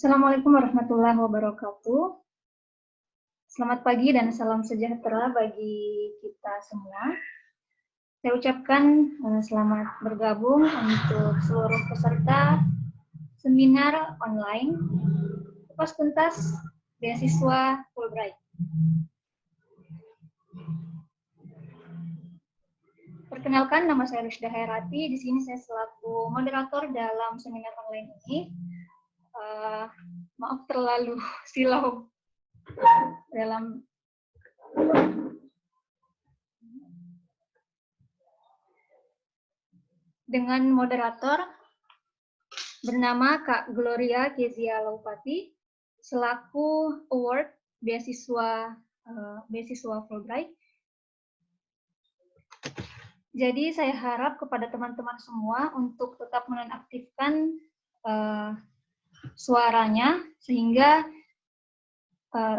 Assalamualaikum warahmatullahi wabarakatuh. Selamat pagi dan salam sejahtera bagi kita semua. Saya ucapkan selamat bergabung untuk seluruh peserta seminar online Kupas Tuntas Beasiswa Fulbright. Perkenalkan, nama saya Rusda Hairati. Di sini saya selaku moderator dalam seminar online ini. Maaf terlalu silau dalam dengan moderator bernama Kak Gloria Kezia Laupati selaku award beasiswa Fulbright. Jadi saya harap kepada teman-teman semua untuk tetap menonaktifkan suaranya sehingga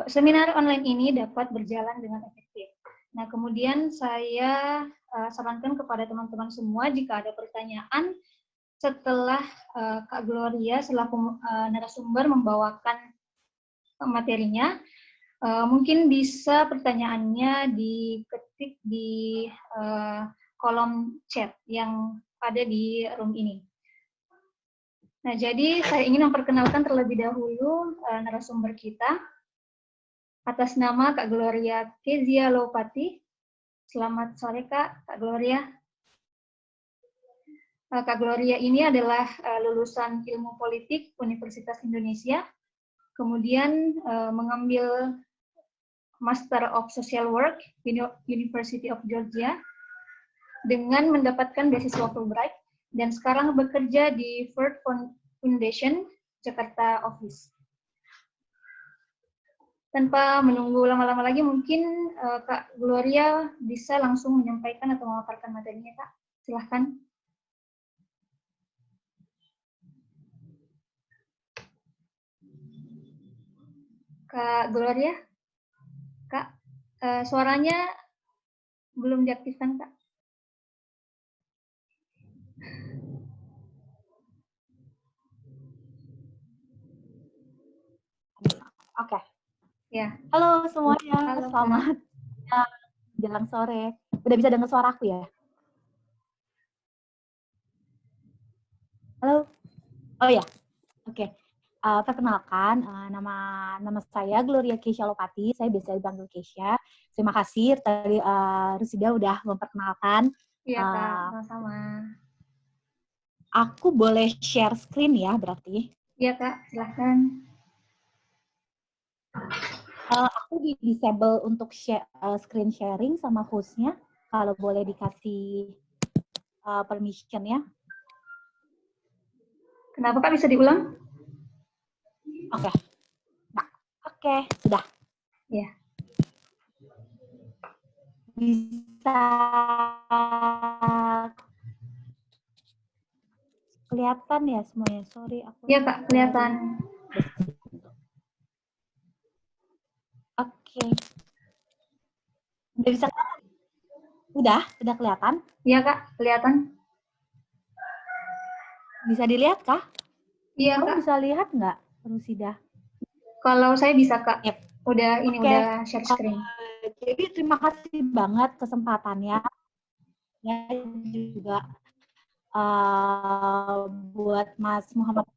seminar online ini dapat berjalan dengan efektif. Nah, kemudian saya sarankan kepada teman-teman semua jika ada pertanyaan setelah Kak Gloria selaku narasumber membawakan materinya, mungkin bisa pertanyaannya diketik di kolom chat yang ada di room ini. Nah, jadi saya ingin memperkenalkan terlebih dahulu narasumber kita atas nama Kak Gloria Kezia Laupati. Selamat sore Kak Gloria. Kak Gloria ini adalah lulusan Ilmu Politik Universitas Indonesia, kemudian mengambil Master of Social Work University of Georgia dengan mendapatkan beasiswa Fulbright dan sekarang bekerja di Ford Foundation Jakarta Office. Tanpa menunggu lama-lama lagi, mungkin Kak Gloria bisa langsung menyampaikan atau memaparkan materinya, Kak. Silahkan. Kak Gloria? Kak, suaranya belum diaktifkan, Kak. Oke. Ya. Halo semuanya, Halo, selamat jelang sore. Udah bisa dengar suara aku ya? Halo? Oh ya, oke. Perkenalkan, nama saya Gloria Kezia Laupati. Saya biasa dipanggil Kezia. Terima kasih tadi Rusida udah memperkenalkan. Iya Kak, sama-sama. Aku boleh share screen ya berarti? Iya Kak, silahkan. Aku di disable untuk screen sharing sama hostnya. Kalau boleh dikasih permission ya. Kenapa Kak, bisa diulang? Oke. Nah, oke, sudah. Ya. Bisa kelihatan ya semuanya. Sorry, aku. Iya Kak, kelihatan. Oke. Udah bisa? Udah kelihatan? Iya Kak, kelihatan. Bisa dilihat kah? Iya Kamu Kak. bisa lihat nggak, Rusida? Kalau saya bisa Kak. Yep. Udah share screen. Jadi terima kasih banget kesempatannya. Ya juga buat Mas Muhammad.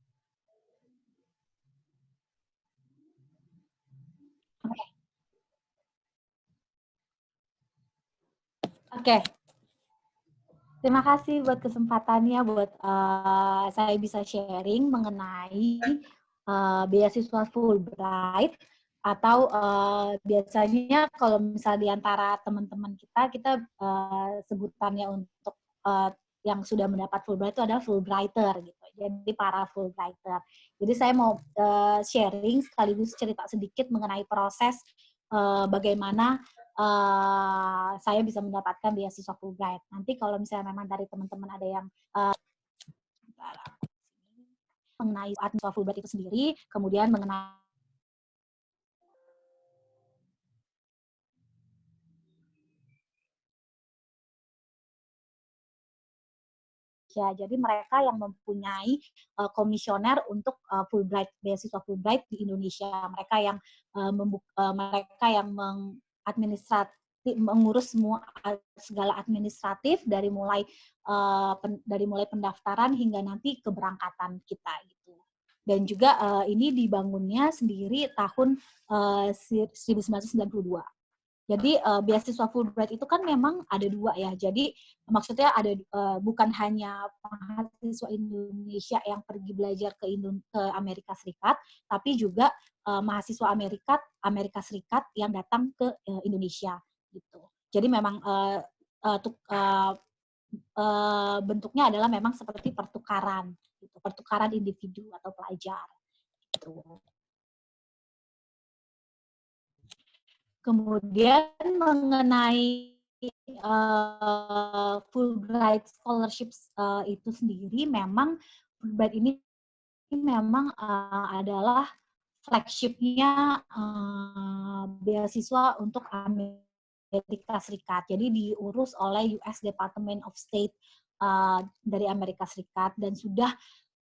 Oke. Terima kasih buat kesempatannya, buat saya bisa sharing mengenai beasiswa Fulbright, atau biasanya kalau misalnya di antara teman-teman kita sebutannya untuk yang sudah mendapat Fulbright itu adalah Fulbrighter gitu. Jadi para Fulbrighter. Jadi saya mau sharing sekaligus cerita sedikit mengenai proses bagaimana saya bisa mendapatkan beasiswa Fulbright. Nanti kalau misalnya memang dari teman-teman ada yang mengenai beasiswa Fulbright itu sendiri, kemudian mengenai Indonesia. Jadi mereka yang mempunyai komisioner untuk Fulbright, beasiswa Fulbright di Indonesia. Mereka yang mengurus semua segala administratif dari mulai pendaftaran hingga nanti keberangkatan kita gitu. Dan juga ini dibangunnya sendiri tahun 1992. Jadi beasiswa Fulbright itu kan memang ada dua ya. Jadi maksudnya ada bukan hanya mahasiswa Indonesia yang pergi belajar ke Amerika Serikat, tapi juga mahasiswa Amerika Serikat yang datang ke Indonesia gitu. Jadi memang bentuknya adalah memang seperti pertukaran, gitu. Pertukaran individu atau pelajar. Gitu. Kemudian mengenai Fulbright scholarships itu sendiri, memang Fulbright ini memang adalah flagship-nya beasiswa untuk Amerika Serikat. Jadi diurus oleh US Department of State dari Amerika Serikat dan sudah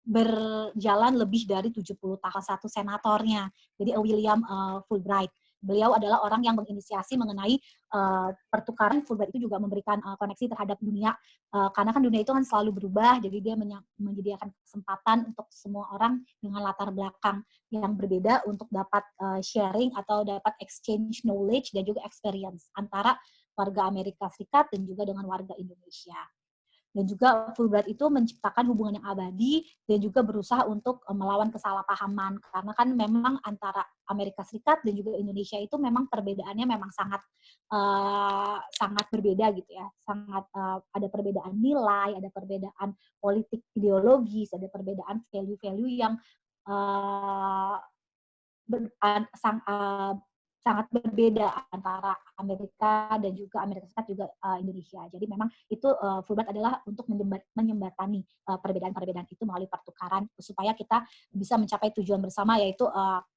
berjalan lebih dari 70 tahun. Satu senatornya, jadi William Fulbright. Beliau adalah orang yang menginisiasi mengenai pertukaran. Fulbright itu juga memberikan koneksi terhadap dunia, karena kan dunia itu kan selalu berubah, jadi dia menyediakan kesempatan untuk semua orang dengan latar belakang yang berbeda untuk dapat sharing atau dapat exchange knowledge dan juga experience antara warga Amerika Serikat dan juga dengan warga Indonesia. Dan juga Fulbright itu menciptakan hubungan yang abadi dan juga berusaha untuk melawan kesalahpahaman, karena kan memang antara Amerika Serikat dan juga Indonesia itu memang perbedaannya memang sangat berbeda gitu ya, sangat ada perbedaan nilai, ada perbedaan politik ideologis, ada perbedaan value-value yang sangat berbeda antara Amerika dan juga Amerika Serikat juga Indonesia. Jadi memang itu Fulbright adalah untuk menjembatani perbedaan-perbedaan itu melalui pertukaran supaya kita bisa mencapai tujuan bersama, yaitu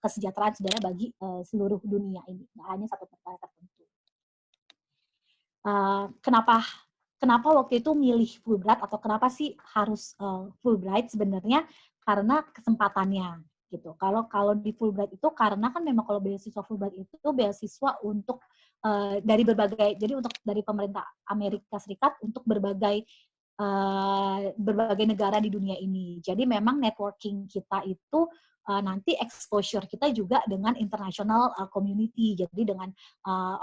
kesejahteraan sejahtera bagi seluruh dunia ini, nggak hanya satu negara tertentu. Kenapa waktu itu milih Fulbright atau kenapa sih harus Fulbright? Sebenarnya karena kesempatannya gitu. Kalau di Fulbright itu karena kan memang kalau beasiswa Fulbright itu beasiswa untuk dari berbagai, jadi untuk dari pemerintah Amerika Serikat untuk berbagai negara di dunia ini. Jadi memang networking kita itu nanti exposure kita juga dengan international community. Jadi dengan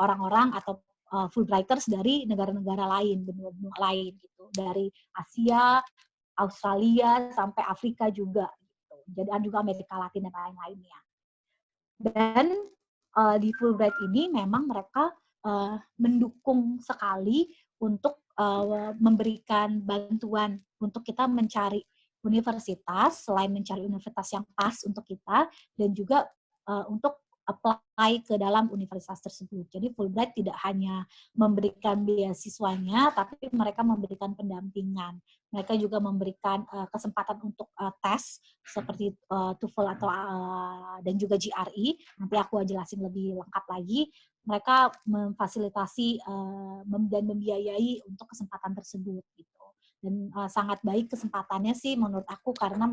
orang-orang atau Fulbrighters dari negara-negara lain, benua-benua lain gitu, dari Asia, Australia sampai Afrika juga gitu. Jadi juga Amerika Latin dan lain-lainnya. Dan di Fulbright ini memang mereka mendukung sekali untuk memberikan bantuan untuk kita mencari universitas, selain mencari universitas yang pas untuk kita, dan juga untuk apply ke dalam universitas tersebut. Jadi Fulbright tidak hanya memberikan beasiswanya, tapi mereka memberikan pendampingan. Mereka juga memberikan kesempatan untuk tes seperti TOEFL atau dan juga GRE. Nanti aku jelasin lebih lengkap lagi. Mereka memfasilitasi dan membiayai untuk kesempatan tersebut gitu. Dan sangat baik kesempatannya sih menurut aku, karena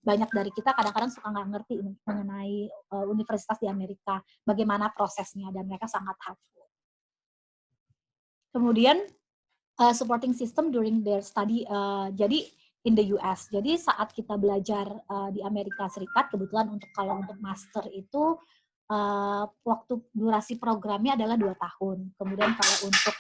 banyak dari kita kadang-kadang suka nggak ngerti mengenai universitas di Amerika, bagaimana prosesnya, dan mereka sangat helpful. Kemudian supporting system during their study, jadi in the US. Jadi saat kita belajar di Amerika Serikat, kebetulan kalau untuk master itu waktu durasi programnya adalah 2 tahun. Kemudian kalau untuk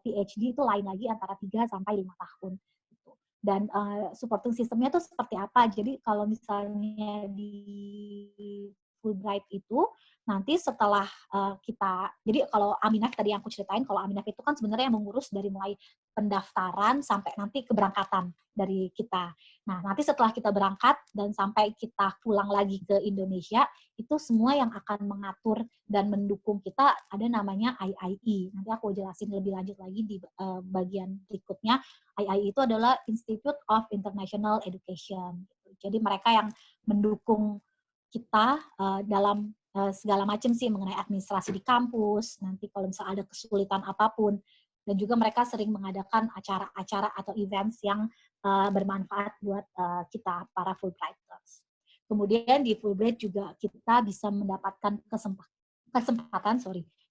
PhD itu lain lagi, antara 3 sampai 5 tahun. Gitu. Dan supporting systemnya itu seperti apa? Jadi kalau misalnya di Fulbright itu, nanti setelah kita, jadi kalau Aminah tadi yang aku ceritain, kalau Aminah itu kan sebenarnya yang mengurus dari mulai pendaftaran sampai nanti keberangkatan dari kita. Nah, nanti setelah kita berangkat dan sampai kita pulang lagi ke Indonesia, itu semua yang akan mengatur dan mendukung kita ada namanya IIE. Nanti aku jelasin lebih lanjut lagi di bagian berikutnya. IIE itu adalah Institute of International Education. Jadi mereka yang mendukung kita dalam segala macam sih mengenai administrasi di kampus, nanti kalau misalnya ada kesulitan apapun, dan juga mereka sering mengadakan acara-acara atau events yang bermanfaat buat kita para Fulbrighters. Kemudian di Fulbright juga kita bisa mendapatkan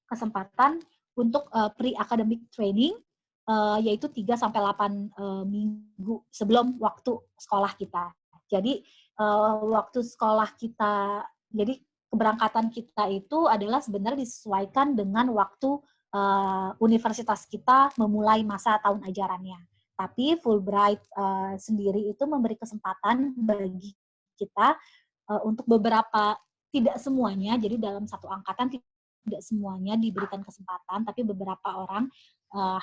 kesempatan untuk pre-academic training, yaitu 3-8 minggu sebelum waktu sekolah kita. Jadi waktu sekolah kita, jadi keberangkatan kita itu adalah sebenarnya disesuaikan dengan waktu universitas kita memulai masa tahun ajarannya. Tapi Fulbright sendiri itu memberi kesempatan bagi kita untuk beberapa, tidak semuanya, jadi dalam satu angkatan tidak semuanya diberikan kesempatan, tapi beberapa orang,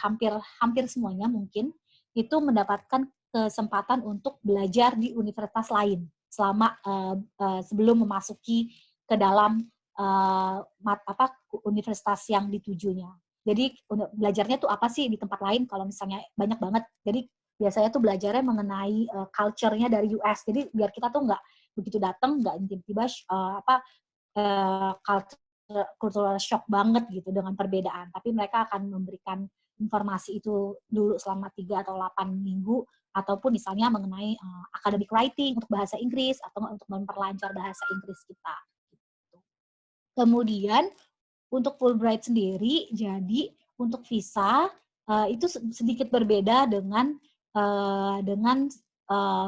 hampir semuanya mungkin, itu mendapatkan kesempatan untuk belajar di universitas lain selama sebelum memasuki ke dalam universitas yang ditujunya. Jadi belajarnya tuh apa sih di tempat lain kalau misalnya banyak banget. Jadi biasanya tuh belajarnya mengenai culture-nya dari US. Jadi biar kita tuh nggak begitu datang, nggak tiba-tiba cultural shock banget gitu dengan perbedaan. Tapi mereka akan memberikan informasi itu dulu selama 3 atau 8 minggu, ataupun misalnya mengenai academic writing untuk bahasa Inggris, atau untuk memperlancar bahasa Inggris kita. Kemudian untuk Fulbright sendiri, jadi untuk visa itu sedikit berbeda dengan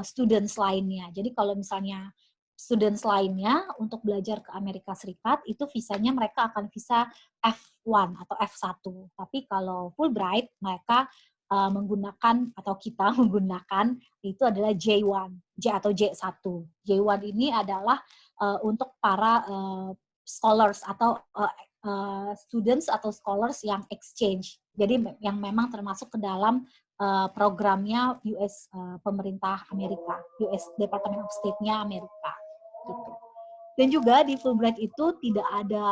students lainnya. Jadi kalau misalnya students lainnya untuk belajar ke Amerika Serikat, itu visanya mereka akan visa F1 atau F1. Tapi kalau Fulbright, mereka menggunakan, atau kita menggunakan, itu adalah J1, atau J1. J1 ini adalah untuk para scholars atau students atau scholars yang exchange. Jadi yang memang termasuk ke dalam programnya US pemerintah Amerika, US Department of State-nya Amerika. Gitu. Dan juga di Fulbright itu tidak ada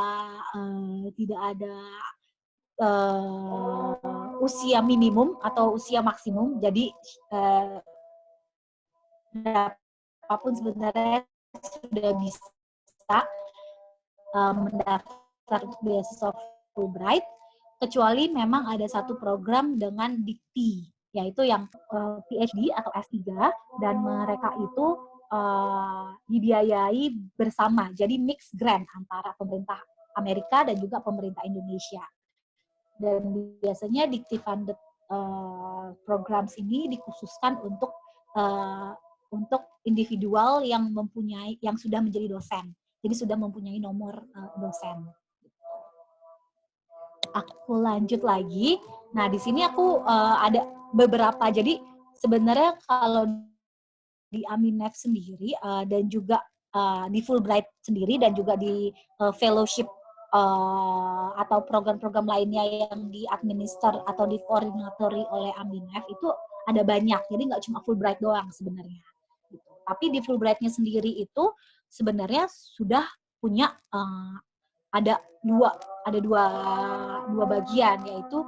usia minimum atau usia maksimum. Jadi apapun sebenarnya sudah bisa mendaftar untuk beasiswa Fulbright, kecuali memang ada satu program dengan dikti, yaitu yang PhD atau S3, dan mereka itu dibiayai bersama, jadi mixed grant antara pemerintah Amerika dan juga pemerintah Indonesia. Dan biasanya dikti funded programs ini dikhususkan untuk individual yang sudah menjadi dosen. Jadi sudah mempunyai nomor dosen. Aku lanjut lagi. Nah, di sini aku ada beberapa. Jadi sebenarnya kalau di Aminef sendiri dan juga di Fulbright sendiri dan juga di fellowship atau program-program lainnya yang diadminister atau dikoordinatori oleh Aminef itu ada banyak. Jadi nggak cuma Fulbright doang sebenarnya. Tapi di Fulbright-nya sendiri itu sebenarnya sudah punya ada dua bagian, yaitu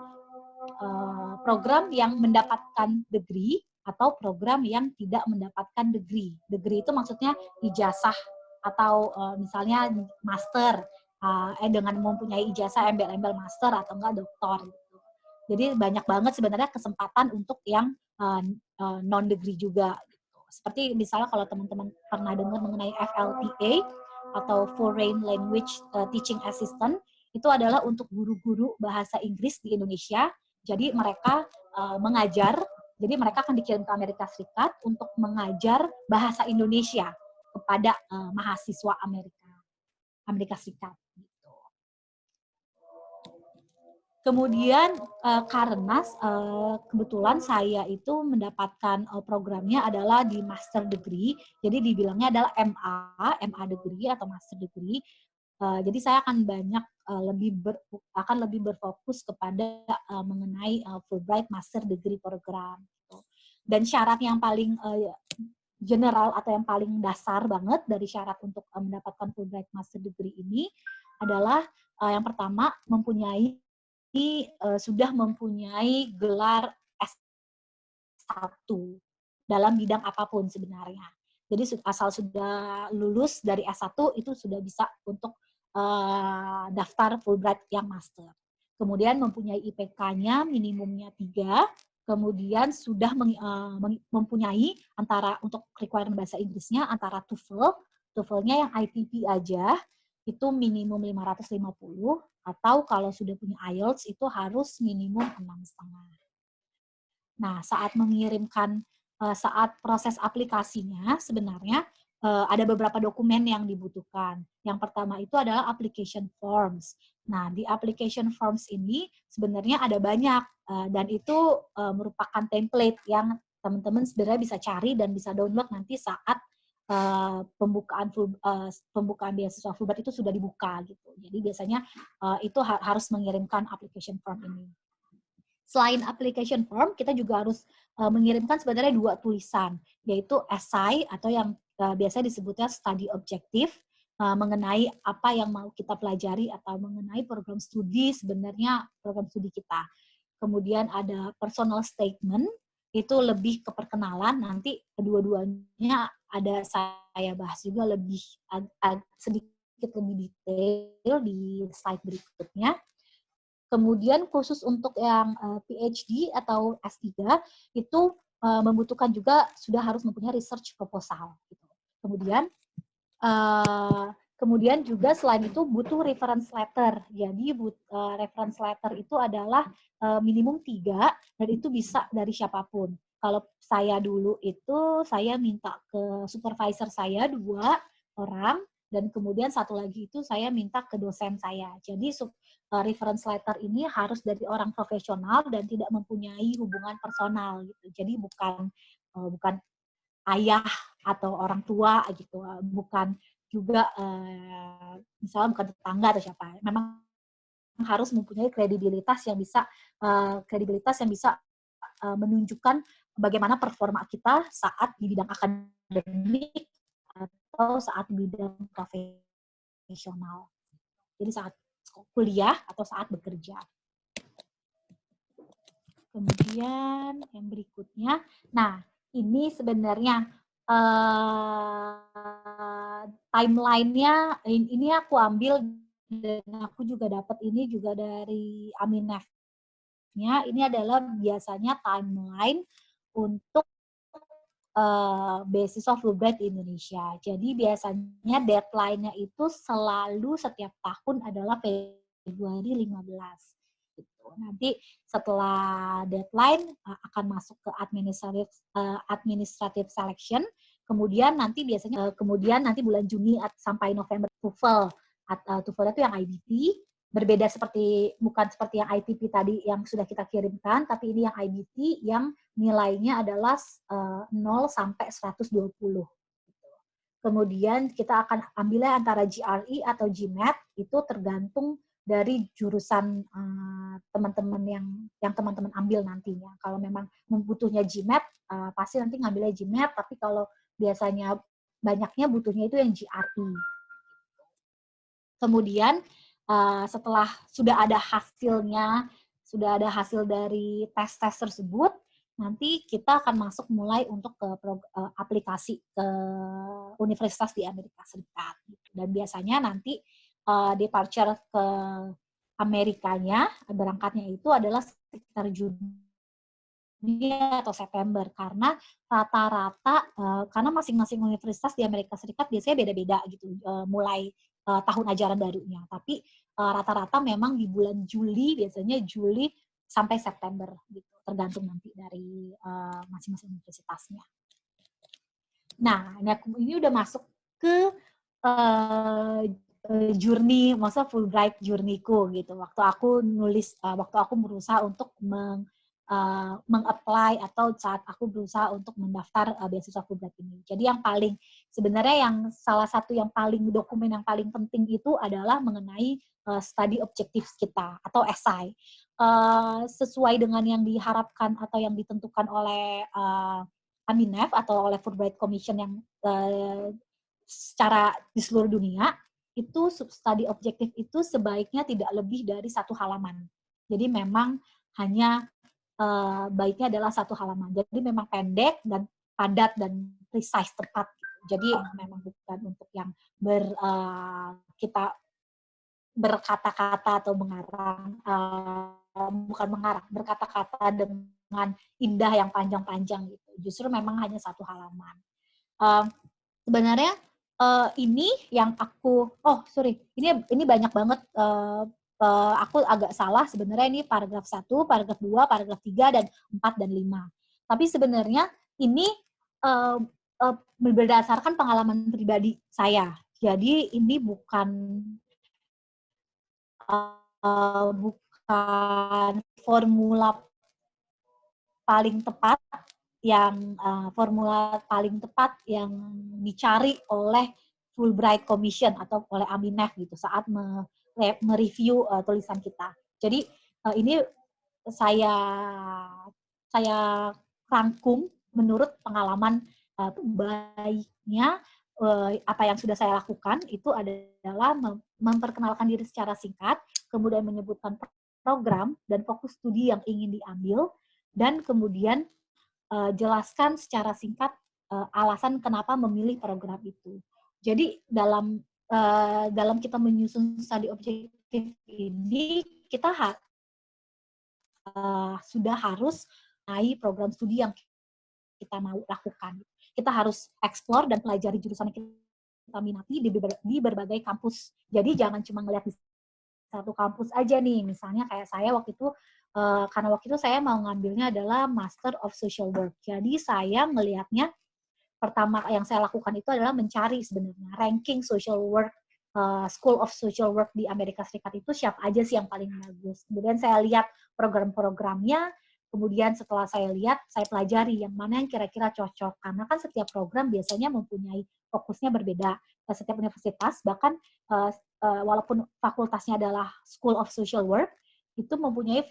program yang mendapatkan degree atau program yang tidak mendapatkan degree. Degree itu maksudnya ijazah atau misalnya master dengan mempunyai ijazah embel-embel master atau enggak doktor. Gitu. Jadi banyak banget sebenarnya kesempatan untuk yang non degree juga. Seperti misalnya kalau teman-teman pernah dengar mengenai FLTA atau Foreign Language Teaching Assistant, itu adalah untuk guru-guru bahasa Inggris di Indonesia. Jadi mereka mengajar, jadi mereka akan dikirim ke Amerika Serikat untuk mengajar bahasa Indonesia kepada mahasiswa Amerika Serikat. Kemudian karena kebetulan saya itu mendapatkan programnya adalah di master degree, jadi dibilangnya adalah MA degree atau master degree. Jadi saya akan lebih berfokus kepada mengenai Fulbright master degree program. Dan syarat yang paling general atau yang paling dasar banget dari syarat untuk mendapatkan Fulbright master degree ini adalah yang pertama sudah mempunyai gelar S1 dalam bidang apapun sebenarnya. Jadi asal sudah lulus dari S1 itu sudah bisa untuk daftar Fulbright yang master. Kemudian mempunyai IPK-nya minimumnya 3, kemudian sudah mempunyai antara untuk requirement bahasa Inggrisnya antara TOEFL-nya yang ITP aja itu minimum 550, atau kalau sudah punya IELTS itu harus minimum 6,5. Nah, saat proses aplikasinya sebenarnya ada beberapa dokumen yang dibutuhkan. Yang pertama itu adalah application forms. Nah, di application forms ini sebenarnya ada banyak dan itu merupakan template yang teman-teman sebenarnya bisa cari dan bisa download nanti saat pembukaan beasiswa Fulbright itu sudah dibuka gitu. Jadi biasanya itu harus mengirimkan application form ini. Selain application form, kita juga harus mengirimkan sebenarnya 2 tulisan, yaitu essay atau yang biasa disebutnya study objective, mengenai apa yang mau kita pelajari atau mengenai program studi sebenarnya program studi kita. Kemudian ada personal statement, itu lebih ke perkenalan, nanti kedua-duanya ada saya bahas juga lebih sedikit lebih detail di slide berikutnya. Kemudian khusus untuk yang PhD atau S3 itu membutuhkan juga sudah harus mempunyai research proposal. Gitu. Kemudian juga selain itu butuh reference letter. Jadi reference letter itu adalah minimum 3 dan itu bisa dari siapapun. Kalau saya dulu itu saya minta ke supervisor saya 2 orang dan kemudian satu lagi itu saya minta ke dosen saya. Jadi reference letter ini harus dari orang profesional dan tidak mempunyai hubungan personal gitu. Jadi bukan ayah atau orang tua gitu, bukan juga misalnya bukan tetangga atau siapa. Memang harus mempunyai kredibilitas yang bisa menunjukkan bagaimana performa kita saat di bidang akademik atau saat di bidang profesional. Jadi saat kuliah atau saat bekerja. Kemudian yang berikutnya, nah ini sebenarnya timeline-nya ini aku ambil dan aku juga dapat ini juga dari Aminef-nya. Ini adalah biasanya timeline untuk beasiswa Fulbright di Indonesia. Jadi biasanya deadline-nya itu selalu setiap tahun adalah Februari 15. Gitu. Nanti setelah deadline akan masuk ke administrative selection, kemudian nanti bulan Juni sampai November TOEFL. TOEFL itu yang IBT, berbeda bukan seperti yang ITP tadi yang sudah kita kirimkan, tapi ini yang IBT yang nilainya adalah 0 sampai 120. Kemudian kita akan ambilnya antara GRE atau GMAT, itu tergantung dari jurusan teman-teman yang teman-teman ambil nantinya. Kalau memang membutuhnya GMAT, pasti nanti ngambilnya GMAT, tapi kalau biasanya banyaknya butuhnya itu yang GRE. Kemudian setelah sudah ada hasil dari tes-tes tersebut, nanti kita akan masuk mulai untuk ke aplikasi ke universitas di Amerika Serikat. Dan biasanya nanti departure ke Amerikanya, berangkatnya itu adalah sekitar Juni atau September, karena rata-rata karena masing-masing universitas di Amerika Serikat biasanya beda-beda gitu, mulai tahun ajaran barunya. Tapi rata-rata memang di bulan Juli, biasanya Juli sampai September gitu, tergantung nanti dari masing-masing universitasnya. Nah, ini udah masuk ke journey, maksudnya Fulbright journey-ku gitu. Waktu aku berusaha untuk meng-apply atau saat aku berusaha untuk mendaftar beasiswa Fulbright ini. Jadi sebenarnya salah satu dokumen yang paling penting itu adalah mengenai study objectives kita atau essay. Sesuai dengan yang diharapkan atau yang ditentukan oleh Aminef atau oleh Fulbright Commission yang secara di seluruh dunia, itu study objektif itu sebaiknya tidak lebih dari 1 halaman. Jadi memang hanya baiknya adalah 1 halaman. Jadi memang pendek dan padat dan precise, tepat. Jadi memang bukan untuk yang kita berkata-kata atau berkata-kata dengan indah yang panjang-panjang gitu. Justru memang hanya satu halaman. Sebenarnya ini yang aku, ini banyak banget. Aku agak salah sebenarnya, ini paragraf 1, paragraf 2, paragraf 3, dan 4 dan 5. Tapi sebenarnya ini berdasarkan pengalaman pribadi saya. Jadi ini bukan formula paling tepat yang dicari oleh Fulbright Commission atau oleh Aminef gitu saat mereview tulisan kita. Jadi ini saya rangkum menurut pengalaman baiknya. Apa yang sudah saya lakukan itu adalah memperkenalkan diri secara singkat, kemudian menyebutkan program dan fokus studi yang ingin diambil, dan kemudian jelaskan secara singkat alasan kenapa memilih program itu. Jadi dalam kita menyusun studi objektif ini, kita sudah harus naik program studi yang kita mau lakukan. Kita harus explore dan pelajari jurusan yang kita minati di berbagai kampus. Jadi jangan cuma ngelihat di satu kampus aja nih. Misalnya kayak saya waktu itu, karena waktu itu saya mau ngambilnya adalah Master of Social Work. Jadi saya melihatnya, pertama yang saya lakukan itu adalah mencari sebenarnya ranking social work, School of Social Work di Amerika Serikat itu siapa aja sih yang paling bagus. Kemudian saya lihat program-programnya, kemudian setelah saya lihat, saya pelajari yang mana yang kira-kira cocok. Karena kan setiap program biasanya mempunyai fokusnya berbeda. Setiap universitas, bahkan walaupun fakultasnya adalah School of Social Work, itu mempunyai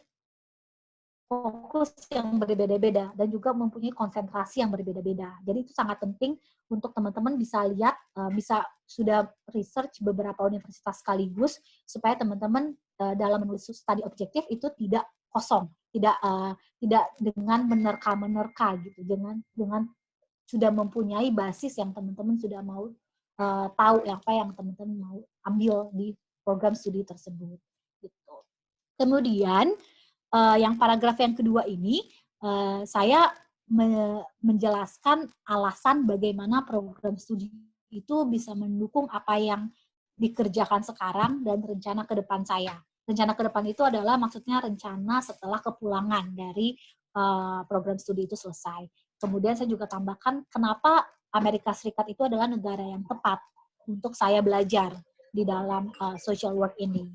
fokus yang berbeda-beda dan juga mempunyai konsentrasi yang berbeda-beda. Jadi itu sangat penting untuk teman-teman bisa lihat, bisa sudah research beberapa universitas sekaligus supaya teman-teman dalam menulis studi objektif itu tidak kosong, tidak dengan menerka-menerka gitu, dengan sudah mempunyai basis yang teman-teman sudah mau tahu apa yang teman-teman mau ambil di program studi tersebut. Gitu. Kemudian yang paragraf yang kedua ini, saya menjelaskan alasan bagaimana program studi itu bisa mendukung apa yang dikerjakan sekarang dan rencana ke depan saya. Rencana ke depan itu adalah maksudnya rencana setelah kepulangan dari program studi itu selesai. Kemudian saya juga tambahkan kenapa Amerika Serikat itu adalah negara yang tepat untuk saya belajar di dalam social work ini.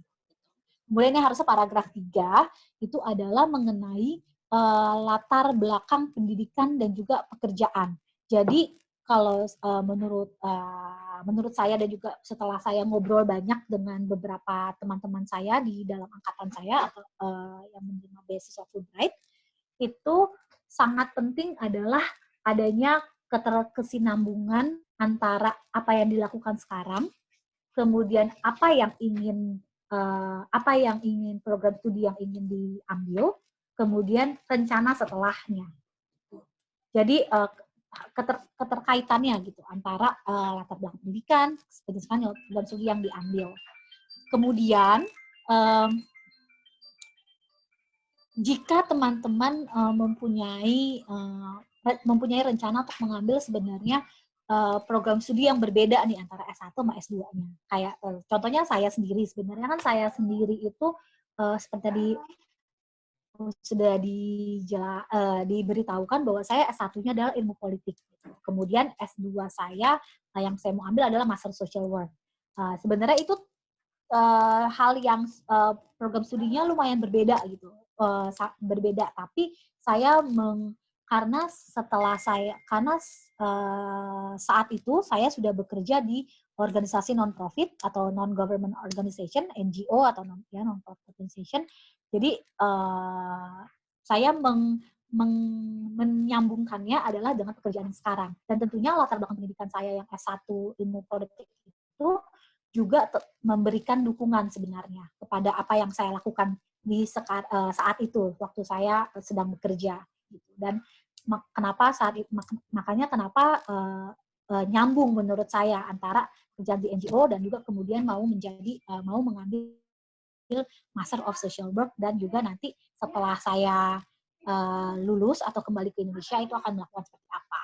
Kemudian yang harusnya paragraf 3 itu adalah mengenai latar belakang pendidikan dan juga pekerjaan. Jadi kalau menurut saya dan juga setelah saya ngobrol banyak dengan beberapa teman-teman saya di dalam angkatan saya atau yang menerima beasiswa Fulbright, itu sangat penting adalah adanya kesinambungan antara apa yang dilakukan sekarang, kemudian apa yang ingin program studi yang ingin diambil, kemudian rencana setelahnya. Jadi keterkaitannya gitu antara latar belakang pendidikan, pendidikan program studi yang diambil. Kemudian jika teman-teman mempunyai rencana untuk mengambil sebenarnya program studi yang berbeda nih antara S1 sama S2-nya. Kayak contohnya saya sendiri, sebenarnya kan saya sendiri itu seperti tadi sudah diberitahukan bahwa saya S1-nya adalah ilmu politik. Kemudian S2 saya yang saya mau ambil adalah Master Social Work. Sebenarnya itu hal yang program studinya lumayan berbeda gitu. Berbeda, tapi saya karena saat itu saya sudah bekerja di organisasi non-profit atau non-government organization, NGO atau non-profit organization. Jadi saya menyambungkannya adalah dengan pekerjaan yang sekarang. Dan tentunya latar belakang pendidikan saya yang S1 ilmu politik itu juga memberikan dukungan sebenarnya kepada apa yang saya lakukan di saat itu waktu saya sedang bekerja. Dan kenapa makanya kenapa nyambung menurut saya antara kerja di NGO dan juga kemudian mau mengambil Master of Social Work, dan juga nanti setelah saya lulus atau kembali ke Indonesia itu akan melakukan seperti apa.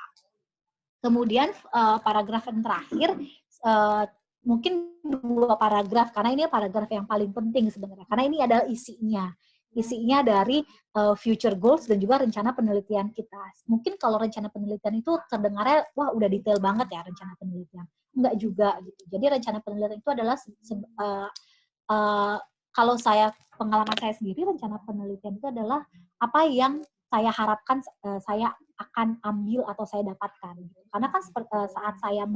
Kemudian paragraf yang terakhir, mungkin 2 paragraf, karena ini paragraf yang paling penting sebenarnya, karena ini adalah isinya dari future goals dan juga rencana penelitian kita. Mungkin kalau rencana penelitian itu terdengarnya, wah udah detail banget ya rencana penelitian. Enggak juga gitu. Jadi rencana penelitian itu adalah kalau pengalaman saya sendiri, rencana penelitian itu adalah apa yang saya harapkan saya akan ambil atau saya dapatkan. Karena kan saat saya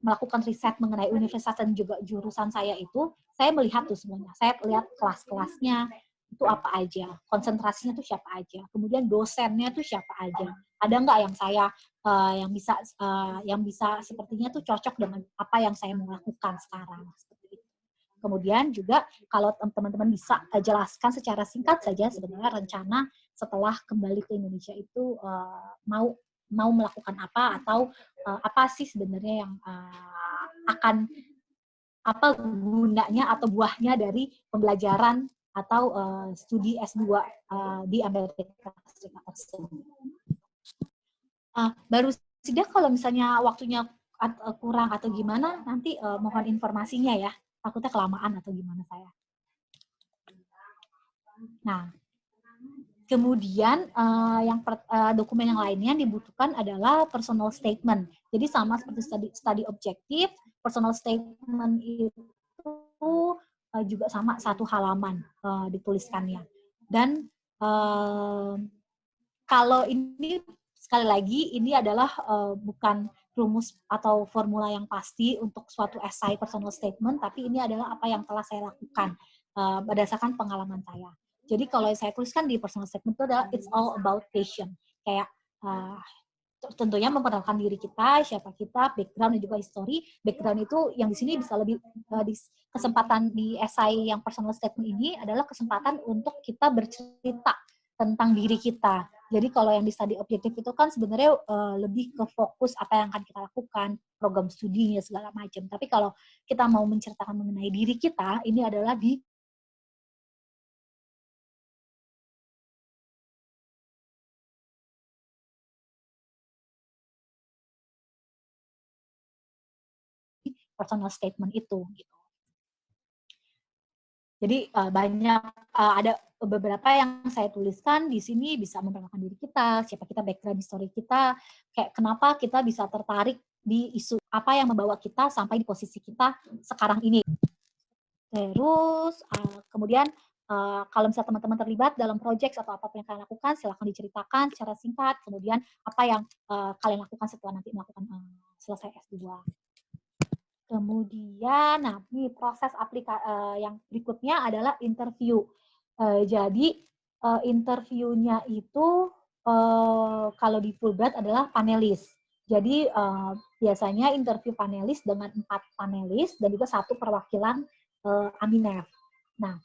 melakukan riset mengenai universitas dan juga jurusan saya itu, saya melihat tuh semuanya. Saya lihat kelas-kelasnya itu apa aja, konsentrasinya tuh siapa aja, kemudian dosennya tuh siapa aja. Ada nggak yang saya yang bisa sepertinya tuh cocok dengan apa yang saya mau lakukan sekarang. Kemudian juga kalau teman-teman bisa jelaskan secara singkat saja sebenarnya rencana setelah kembali ke Indonesia itu mau melakukan apa, atau apa sih sebenarnya yang akan apa gunanya atau buahnya dari pembelajaran atau studi S2 di Amerika Serikat tersebut. Baru saja kalau misalnya waktunya kurang atau gimana, nanti mohon informasinya ya. Takutnya kelamaan atau gimana saya. Nah, kemudian dokumen yang lainnya yang dibutuhkan adalah personal statement. Jadi sama seperti studi objektif, personal statement itu juga sama 1 halaman dituliskannya. Dan kalau ini sekali lagi ini adalah bukan rumus atau formula yang pasti untuk suatu esai personal statement, tapi ini adalah apa yang telah saya lakukan berdasarkan pengalaman saya. Jadi kalau saya tuliskan di personal statement itu adalah it's all about passion. Kayak tentunya memperkenalkan diri kita, siapa kita, background dan juga history. Background itu yang di sini bisa lebih di kesempatan di esai yang personal statement ini adalah kesempatan untuk kita bercerita tentang diri kita. Jadi kalau yang di studi objektif itu kan sebenarnya lebih ke fokus apa yang akan kita lakukan, program studinya segala macam. Tapi kalau kita mau menceritakan mengenai diri kita, ini adalah di personal statement itu gitu. Jadi banyak ada beberapa yang saya tuliskan di sini bisa memperkenalkan diri kita, siapa kita, background history kita, kayak kenapa kita bisa tertarik di isu apa yang membawa kita sampai di posisi kita sekarang ini. Terus kemudian kalau misalnya teman-teman terlibat dalam project atau apapun yang kalian lakukan, silakan diceritakan secara singkat. Kemudian apa yang kalian lakukan setelah nanti melakukan selesai S2. Kemudian, nah ini proses yang berikutnya adalah interview. Jadi interviewnya itu kalau di Fulbright adalah panelis. Jadi biasanya interview panelis dengan 4 panelis dan juga 1 perwakilan Aminef. Nah,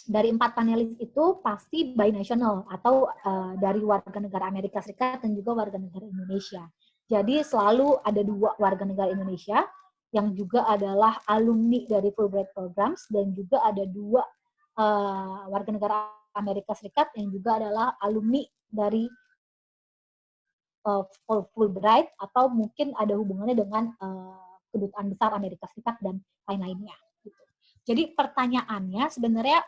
dari 4 panelis itu pasti binational atau dari warga negara Amerika Serikat dan juga warga negara Indonesia. Jadi selalu ada 2 warga negara Indonesia yang juga adalah alumni dari Fulbright Programs, dan juga ada 2 warga negara Amerika Serikat yang juga adalah alumni dari Fulbright atau mungkin ada hubungannya dengan kedutaan besar Amerika Serikat dan lain-lainnya. Gitu. Jadi pertanyaannya sebenarnya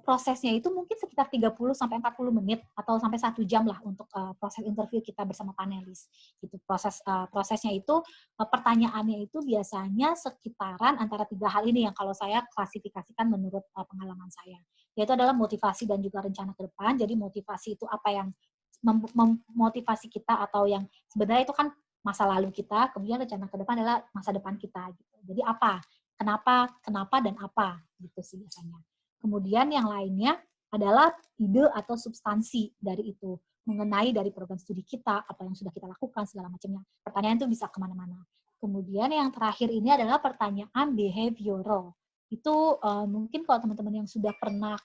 prosesnya itu mungkin sekitar 30-40 menit atau sampai 1 jam lah untuk proses interview kita bersama panelis. Gitu. Prosesnya itu pertanyaannya itu biasanya sekitaran antara 3 hal ini yang kalau saya klasifikasikan menurut pengalaman saya. Yaitu adalah motivasi dan juga rencana ke depan. Jadi motivasi itu apa yang memotivasi kita atau yang sebenarnya itu kan masa lalu kita, kemudian rencana ke depan adalah masa depan kita. Gitu. Jadi apa? Kenapa, dan apa, gitu sih biasanya. Kemudian yang lainnya adalah ide atau substansi dari itu, mengenai dari program studi kita, apa yang sudah kita lakukan, segala macamnya. Pertanyaan itu bisa kemana-mana. Kemudian yang terakhir ini adalah pertanyaan behavioral. Itu mungkin kalau teman-teman yang sudah pernah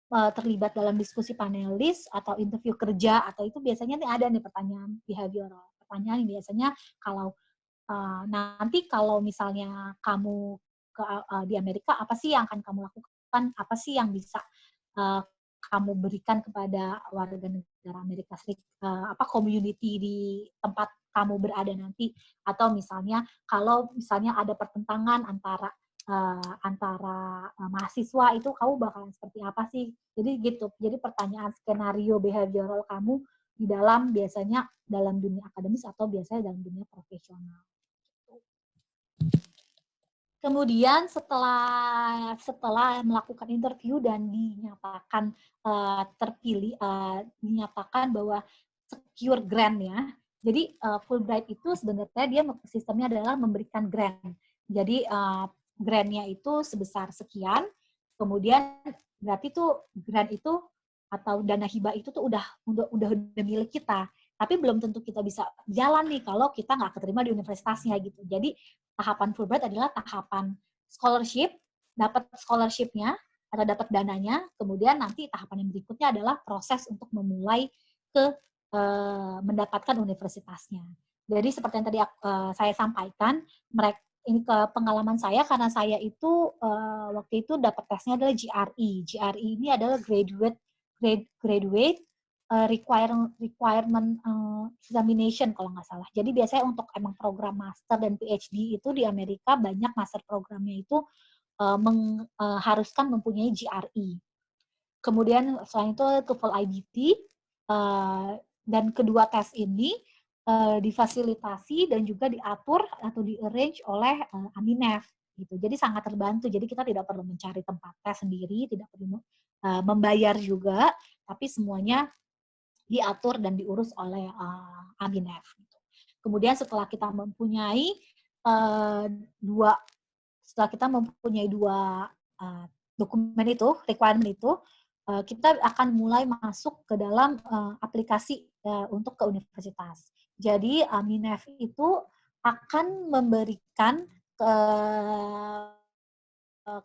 terlibat dalam diskusi panelis atau interview kerja, atau itu biasanya ada nih pertanyaan behavioral. Pertanyaan yang biasanya kalau nanti kalau misalnya kamu di Amerika, apa sih yang akan kamu lakukan, apa sih yang bisa kamu berikan kepada warga negara Amerika Serikat, apa community di tempat kamu berada nanti, atau misalnya kalau misalnya ada pertentangan antara mahasiswa itu kamu bakalan seperti apa sih? Jadi gitu. Jadi pertanyaan skenario behavioral kamu di dalam biasanya dalam dunia akademis atau biasanya dalam dunia profesional. Kemudian setelah melakukan interview dan dinyatakan terpilih, dinyatakan bahwa secure grant ya. Jadi Fulbright itu sebenarnya dia sistemnya adalah memberikan grant. Jadi grant-nya itu sebesar sekian, kemudian berarti tuh grant itu atau dana hibah itu tuh udah milik kita. Tapi belum tentu kita bisa jalan nih kalau kita nggak keterima di universitasnya gitu. Jadi tahapan Fulbright adalah tahapan scholarship, dapat scholarship-nya atau dapat dananya, kemudian nanti tahapan yang berikutnya adalah proses untuk memulai mendapatkan universitasnya. Jadi seperti yang tadi saya sampaikan, ini ke pengalaman saya karena saya itu waktu itu dapat tesnya adalah GRE. GRE ini adalah graduate requirement examination kalau nggak salah. Jadi biasanya untuk emang program master dan PhD itu di Amerika banyak master programnya itu mengharuskan mempunyai GRE. Kemudian selain itu TOEFL IBT dan kedua tes ini difasilitasi dan juga diatur atau di-arrange oleh Aminef gitu. Jadi sangat terbantu. Jadi kita tidak perlu mencari tempat tes sendiri, tidak perlu membayar juga, tapi semuanya diatur dan diurus oleh Aminef. Gitu. Kemudian setelah kita mempunyai dua dokumen itu, requirement itu, kita akan mulai masuk ke dalam aplikasi untuk ke universitas. Jadi Aminef itu akan memberikan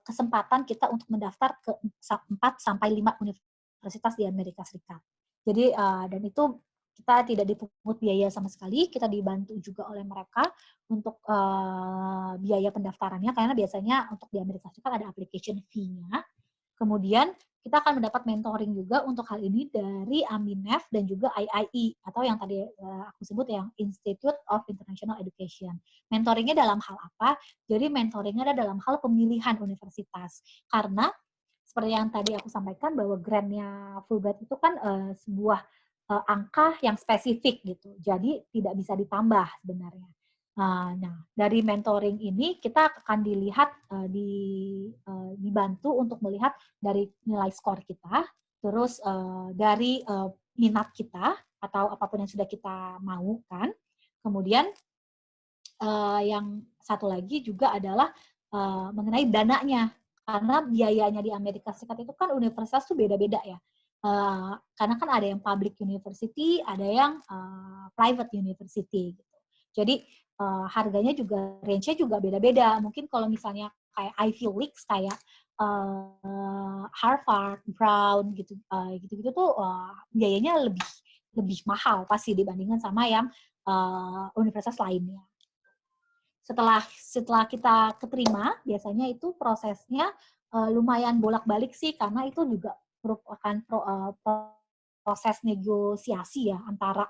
kesempatan kita untuk mendaftar ke 4 sampai 5 universitas di Amerika Serikat. Jadi dan itu kita tidak dipungut biaya sama sekali, kita dibantu juga oleh mereka untuk biaya pendaftarannya, karena biasanya untuk di Amerika Serikat ada application fee-nya. Kemudian kita akan mendapat mentoring juga untuk hal ini dari Aminef dan juga IIE, atau yang tadi aku sebut yang Institute of International Education. Mentoringnya dalam hal apa? Jadi mentoringnya ada dalam hal pemilihan universitas. Karena seperti yang tadi aku sampaikan bahwa grant-nya Fulbright itu kan sebuah angka yang spesifik gitu. Jadi tidak bisa ditambah sebenarnya. Nah, dari mentoring ini kita akan dilihat dibantu untuk melihat dari nilai skor kita, terus dari minat kita atau apapun yang sudah kita mau kan. Kemudian yang satu lagi juga adalah mengenai dananya, karena biayanya di Amerika Serikat itu kan universitas tuh beda-beda ya. Karena kan ada yang public university, ada yang private university gitu. Jadi harganya juga, range-nya juga beda-beda. Mungkin kalau misalnya kayak Ivy League, kayak Harvard, Brown gitu, gitu-gitu tuh biayanya lebih mahal pasti dibandingkan sama yang universitas lainnya. Setelah kita keterima, biasanya itu prosesnya lumayan bolak-balik sih, karena itu juga merupakan proses negosiasi ya antara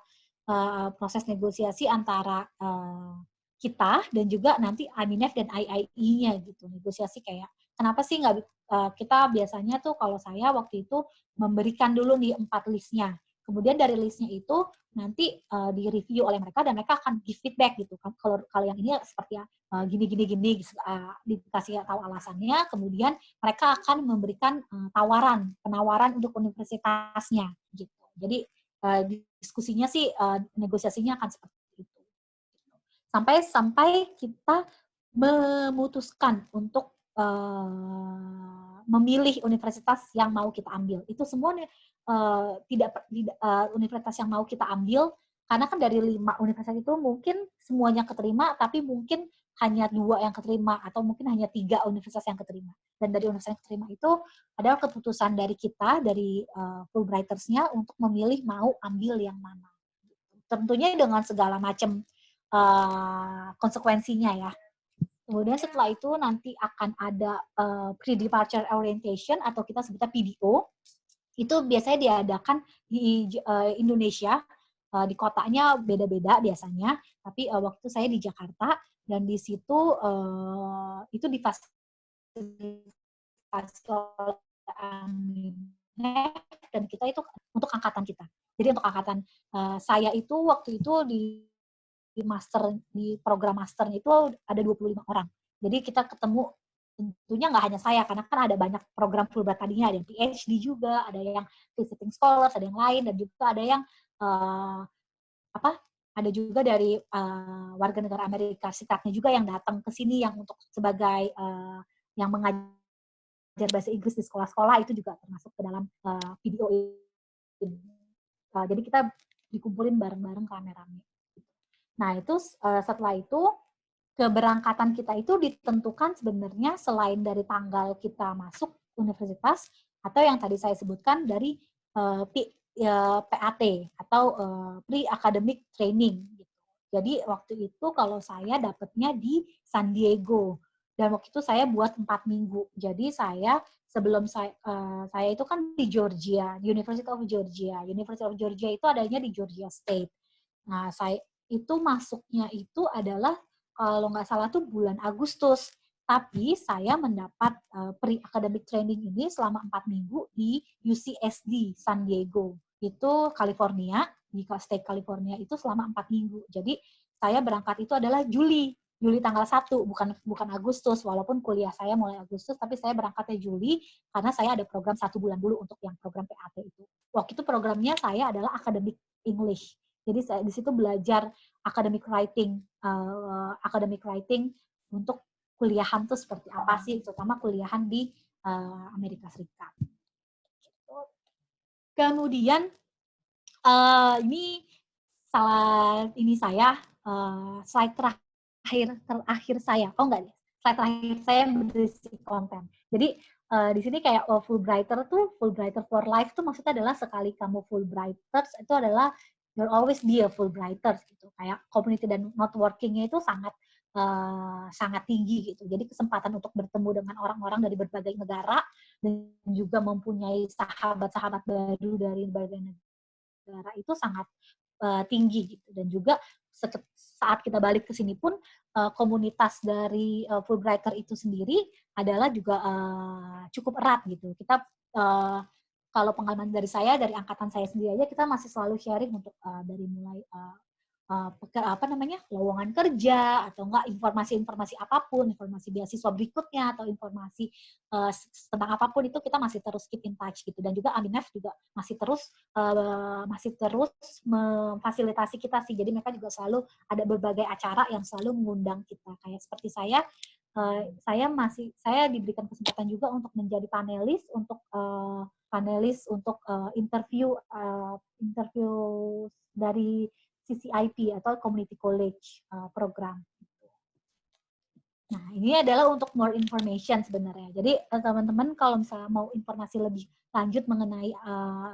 kita dan juga nanti Aminef dan IIE-nya gitu. Negosiasi kayak kenapa sih nggak kita biasanya tuh kalau saya waktu itu memberikan dulu nih 4 listnya. Kemudian dari listnya itu nanti di-review oleh mereka dan mereka akan give feedback gitu kan. Kalau yang ini seperti gini dikasih tahu alasannya, kemudian mereka akan memberikan penawaran untuk universitasnya gitu. Jadi diskusinya sih negosiasinya akan seperti itu. Sampai kita memutuskan untuk memilih universitas yang mau kita ambil. Itu semua universitas yang mau kita ambil, karena kan dari 5 universitas itu mungkin semuanya keterima, tapi mungkin hanya 2 yang keterima, atau mungkin hanya 3 universitas yang keterima. Dan dari universitas yang keterima itu adalah keputusan dari kita, dari Fulbrighters-nya untuk memilih mau ambil yang mana. Tentunya dengan segala macam konsekuensinya ya. Kemudian setelah itu nanti akan ada pre-departure orientation atau kita sebutnya PDO. Itu biasanya diadakan di Indonesia, di kotanya beda-beda biasanya, tapi waktu saya di Jakarta, dan di situ itu difasilitasi oleh Aminef, dan kita itu untuk angkatan kita. Jadi untuk angkatan saya itu waktu itu di program masternya itu ada 25 orang. Jadi kita ketemu, tentunya nggak hanya saya, karena kan ada banyak program Fulbright tadinya, ada yang PhD juga, ada yang visiting scholars, ada yang lain, dan juga ada yang ada juga dari warga negara Amerika Serikat juga yang datang ke sini yang untuk sebagai yang mengajar bahasa Inggris di sekolah-sekolah, itu juga termasuk ke dalam video ini. Jadi kita dikumpulin bareng-bareng rame-rame. Nah, itu setelah itu keberangkatan kita itu ditentukan sebenarnya selain dari tanggal kita masuk universitas atau yang tadi saya sebutkan dari PAT atau pre-academic training. Gitu. Jadi waktu itu kalau saya dapatnya di San Diego, dan waktu itu saya buat 4 minggu. Jadi sebelum saya itu kan di Georgia, University of Georgia. University of Georgia itu adanya di Georgia State. Nah, saya itu masuknya itu adalah kalau nggak salah tuh bulan Agustus. Tapi saya mendapat pre-academic training ini selama 4 minggu di UCSD San Diego. Itu California, di State California itu selama 4 minggu. Jadi saya berangkat itu adalah Juli tanggal 1, bukan Agustus, walaupun kuliah saya mulai Agustus, tapi saya berangkatnya Juli karena saya ada program 1 bulan dulu untuk yang program PAT itu. Waktu itu programnya saya adalah academic English. Jadi saya di situ belajar academic writing untuk kuliahan tuh seperti apa sih, terutama kuliahan di Amerika Serikat. Kemudian ini saya slide terakhir saya. Oh enggak deh, slide terakhir saya berisi konten. Jadi di sini kayak Fulbrighter for life tuh maksudnya adalah sekali kamu Fulbrighters itu adalah you'll always be a Fulbrighters gitu. Kayak community dan networking-nya itu sangat tinggi gitu. Jadi kesempatan untuk bertemu dengan orang-orang dari berbagai negara dan juga mempunyai sahabat-sahabat baru dari berbagai negara itu sangat tinggi gitu. Dan juga saat kita balik ke sini pun komunitas dari Fulbrighter itu sendiri adalah juga cukup erat gitu. Kita kalau pengalaman dari saya, dari angkatan saya sendiri aja, kita masih selalu sharing untuk dari mulai lowongan kerja atau enggak informasi-informasi apapun, informasi beasiswa berikutnya atau informasi tentang apapun itu kita masih terus keep in touch gitu. Dan juga Aminef juga masih terus memfasilitasi kita sih. Jadi mereka juga selalu ada berbagai acara yang selalu mengundang kita. Kayak seperti saya diberikan kesempatan juga untuk menjadi panelis untuk interview dari CCIP atau Community College program. Nah, ini adalah untuk more information sebenarnya. Jadi teman-teman kalau misalnya mau informasi lebih lanjut mengenai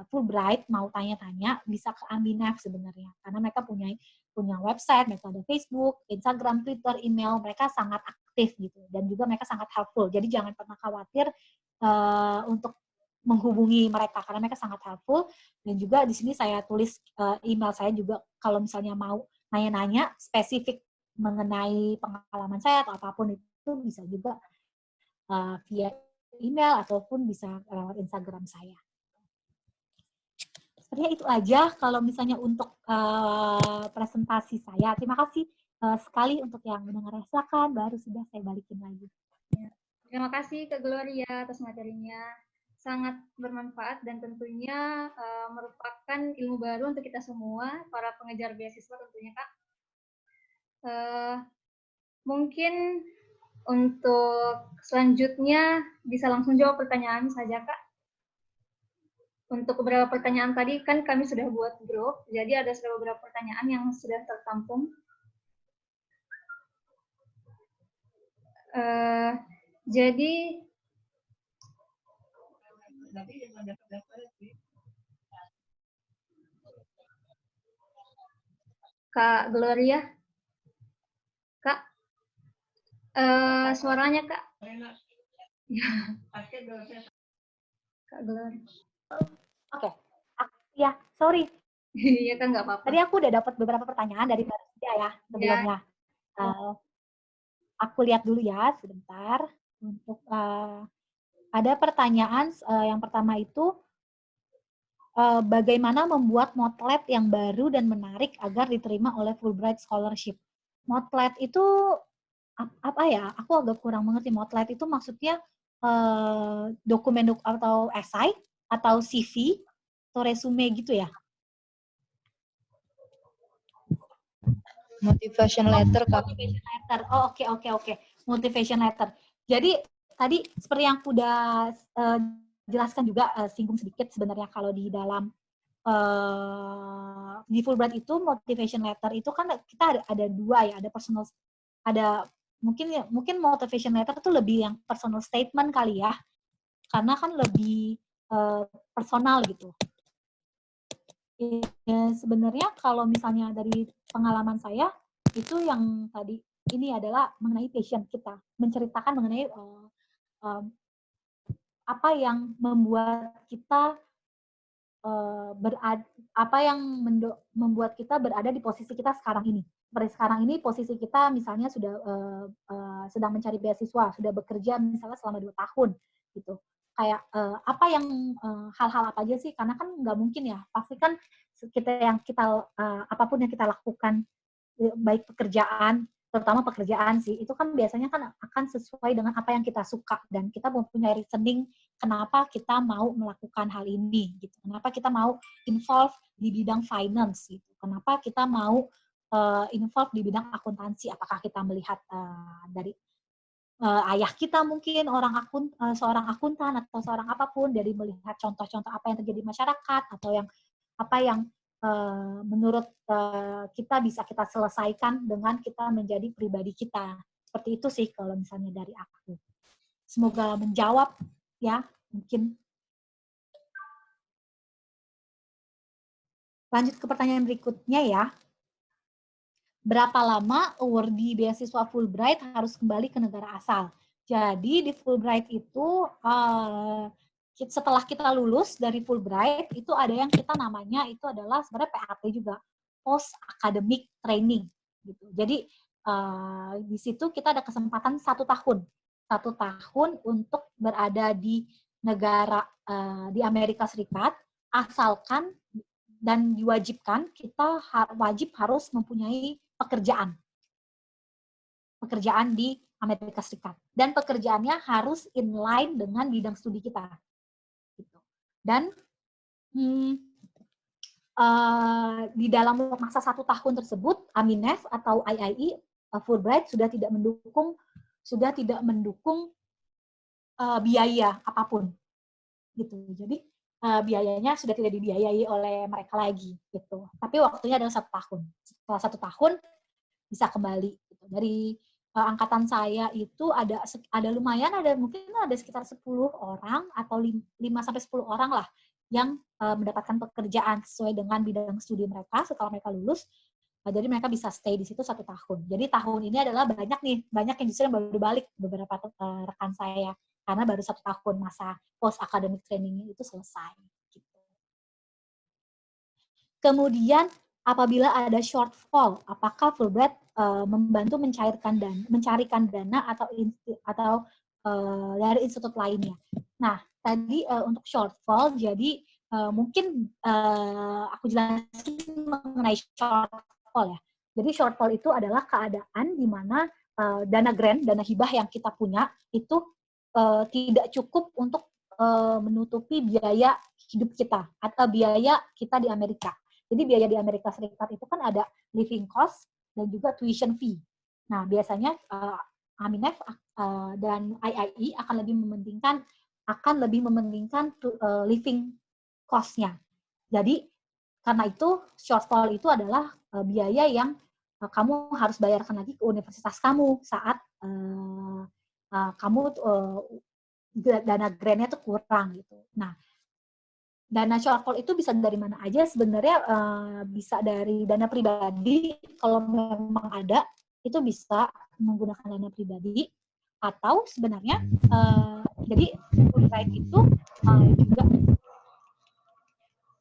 Fulbright, mau tanya-tanya bisa ke Aminef sebenarnya, karena mereka punya website, mereka ada Facebook, Instagram, Twitter, email, mereka sangat aktif gitu, dan juga mereka sangat helpful. Jadi jangan pernah khawatir untuk menghubungi mereka karena mereka sangat helpful. Dan juga di sini saya tulis email saya juga kalau misalnya mau nanya-nanya spesifik mengenai pengalaman saya atau apapun itu bisa juga via email ataupun bisa lewat Instagram saya. Sepertinya itu aja kalau misalnya untuk presentasi saya. Terima kasih sekali untuk yang mendengar. Silakan, baru sudah saya balikin lagi. Terima kasih Kak Gloria atas materinya. Sangat bermanfaat dan tentunya merupakan ilmu baru untuk kita semua, para pengejar beasiswa tentunya Kak. Mungkin untuk selanjutnya bisa langsung jawab pertanyaan saja Kak. Untuk beberapa pertanyaan tadi kan kami sudah buat grup, jadi ada beberapa pertanyaan yang sudah tertampung. Jadi Kak Gloria, Kak, Suaranya Kak. Kak Gloria. Oke. Ya, sorry. Iya kan, nggak apa-apa. Tadi aku udah dapat beberapa pertanyaan dari Mbak Rizia ya sebelumnya. Aku lihat dulu ya sebentar. Untuk ada pertanyaan yang pertama itu bagaimana membuat motlet yang baru dan menarik agar diterima oleh Fulbright Scholarship. Motlet itu apa ya? Aku agak kurang mengerti. Motlet itu maksudnya dokumen atau esai atau CV atau resume gitu ya? Motivation letter, Kak. Motivation letter. Oh, oke. Motivation letter. Jadi tadi seperti yang aku udah jelaskan juga, singgung sedikit sebenarnya kalau di dalam di Fulbright itu motivation letter itu kan kita ada dua ya, ada personal, ada mungkin motivation letter itu lebih yang personal statement kali ya, karena kan lebih personal gitu. Ya, sebenarnya kalau misalnya dari pengalaman saya itu yang tadi ini adalah mengenai passion kita, menceritakan mengenai apa yang membuat kita membuat kita berada di posisi kita sekarang ini. Seperti sekarang ini posisi kita misalnya sudah sedang mencari beasiswa, sudah bekerja misalnya selama 2 tahun gitu. Kayak apa yang hal-hal apa aja sih? Karena kan nggak mungkin ya, pasti kan apapun yang kita lakukan, baik pekerjaan, terutama pekerjaan sih, itu kan biasanya kan akan sesuai dengan apa yang kita suka dan kita mempunyai reasoning kenapa kita mau melakukan hal ini gitu. Kenapa kita mau involve di bidang finance gitu. Kenapa kita mau involve di bidang akuntansi? Apakah kita melihat dari ayah kita mungkin seorang akuntan atau seorang apapun, dari melihat contoh-contoh apa yang terjadi di masyarakat atau apa yang menurut kita bisa kita selesaikan dengan kita menjadi pribadi kita. Seperti itu sih kalau misalnya dari aku. Semoga menjawab ya, mungkin. Lanjut ke pertanyaan berikutnya ya. Berapa lama awardee beasiswa Fulbright harus kembali ke negara asal? Jadi di Fulbright itu setelah kita lulus dari Fulbright, itu ada yang kita namanya itu adalah sebenarnya PAT juga, Post Academic Training. Gitu. Jadi di situ kita ada kesempatan 1 tahun. 1 tahun untuk berada di negara di Amerika Serikat, asalkan dan diwajibkan kita wajib harus mempunyai pekerjaan di Amerika Serikat, dan pekerjaannya harus inline dengan bidang studi kita. Dan di dalam masa 1 tahun tersebut, Aminef atau IIE Fulbright sudah tidak mendukung biaya apapun, gitu. Jadi biayanya sudah tidak dibiayai oleh mereka lagi, gitu. Tapi waktunya adalah 1 tahun. Setelah 1 tahun bisa kembali. Gitu. Dari angkatan saya itu ada lumayan, mungkin ada sekitar 10 orang atau 5-10 orang lah yang mendapatkan pekerjaan sesuai dengan bidang studi mereka setelah mereka lulus. Jadi mereka bisa stay di situ 1 tahun. Jadi tahun ini adalah banyak yang justru baru balik, beberapa rekan saya, karena baru 1 tahun masa post academic training itu selesai. Gitu. Kemudian apabila ada shortfall, apakah Fulbright membantu mencarikan dana atau dari institut lainnya? Nah, tadi untuk shortfall, jadi mungkin aku jelasin mengenai shortfall ya. Jadi shortfall itu adalah keadaan di mana dana grant, dana hibah yang kita punya itu tidak cukup untuk menutupi biaya hidup kita atau biaya kita di Amerika. Jadi biaya di Amerika Serikat itu kan ada living cost dan juga tuition fee. Nah, biasanya Aminef dan IIE akan lebih mementingkan living cost-nya. Jadi karena itu shortfall itu adalah biaya yang kamu harus bayarkan lagi ke universitas kamu saat kamu dana grant-nya tuh kurang gitu. Nah, dana shortfall itu bisa dari mana aja sebenarnya, bisa dari dana pribadi kalau memang ada, itu bisa menggunakan dana pribadi, Atau sebenarnya jadi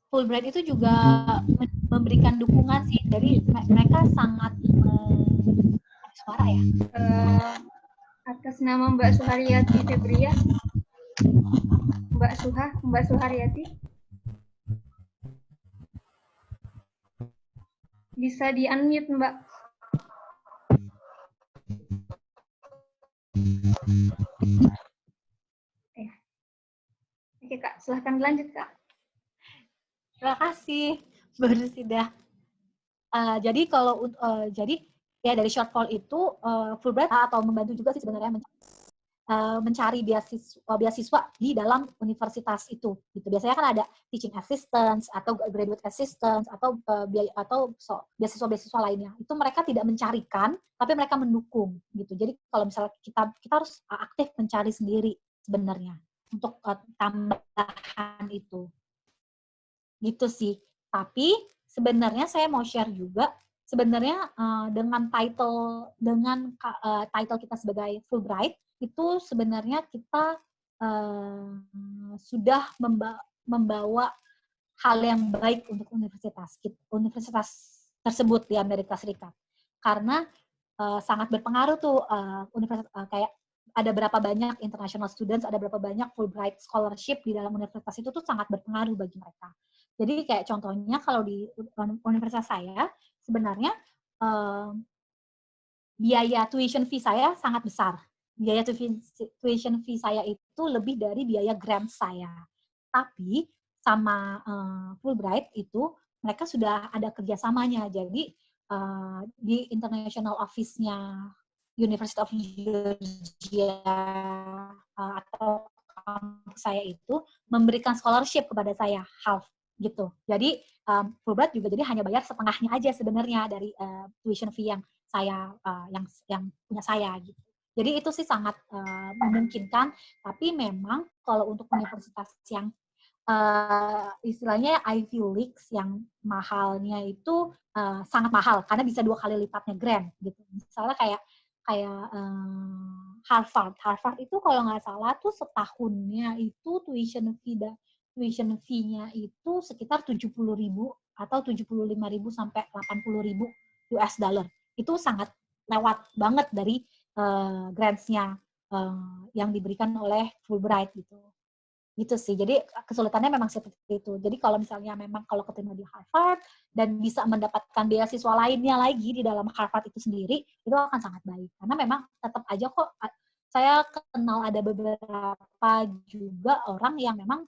Fulbright itu juga memberikan dukungan sih. Jadi mereka sangat suara ya. Atas nama Mbak Suharyati Febria, Mbak Suharyati, bisa di-unmute Mbak. Oke Kak, silahkan lanjut Kak. Terima kasih, baru sudah. Jadi kalau jadi ya dari shortfall itu Fulbright atau membantu juga sih sebenarnya mencari beasiswa di dalam universitas itu gitu. Biasanya kan ada teaching assistants atau graduate assistants atau beasiswa lainnya. Itu mereka tidak mencarikan tapi mereka mendukung gitu. Jadi kalau misalnya kita harus aktif mencari sendiri sebenarnya untuk tambahan itu. Gitu sih. Tapi sebenarnya saya mau share juga sebenarnya dengan title kita sebagai Fulbright itu sebenarnya kita sudah membawa hal yang baik untuk universitas tersebut di Amerika Serikat. Karena sangat berpengaruh tuh universitas kayak ada berapa banyak international students, ada berapa banyak Fulbright scholarship di dalam universitas itu tuh sangat berpengaruh bagi mereka. Jadi kayak contohnya kalau di universitas saya sebenarnya biaya tuition fee saya sangat besar. Biaya tuition fee saya itu lebih dari biaya grant saya. Tapi sama Fulbright itu mereka sudah ada kerjasamanya. Jadi di international office-nya University of Georgia atau kampus saya itu memberikan scholarship kepada saya half gitu. Jadi Fulbright juga jadi hanya bayar setengahnya aja sebenarnya dari tuition fee yang saya yang punya saya gitu. Jadi itu sih sangat memungkinkan. Tapi memang kalau untuk universitas yang istilahnya Ivy Leagues yang mahalnya itu sangat mahal karena bisa 2 kali lipatnya grant gitu. Misalnya kayak Harvard itu kalau nggak salah tuh setahunnya itu tuition fee-nya itu sekitar 70.000 atau 75.000 sampai 80.000 US dollar. Itu sangat lewat banget dari grants-nya yang diberikan oleh Fulbright gitu. Gitu sih. Jadi kesulitannya memang seperti itu. Jadi kalau misalnya memang kalau keterima di Harvard dan bisa mendapatkan beasiswa lainnya lagi di dalam Harvard itu sendiri, itu akan sangat baik. Karena memang tetap aja kok saya kenal ada beberapa juga orang yang memang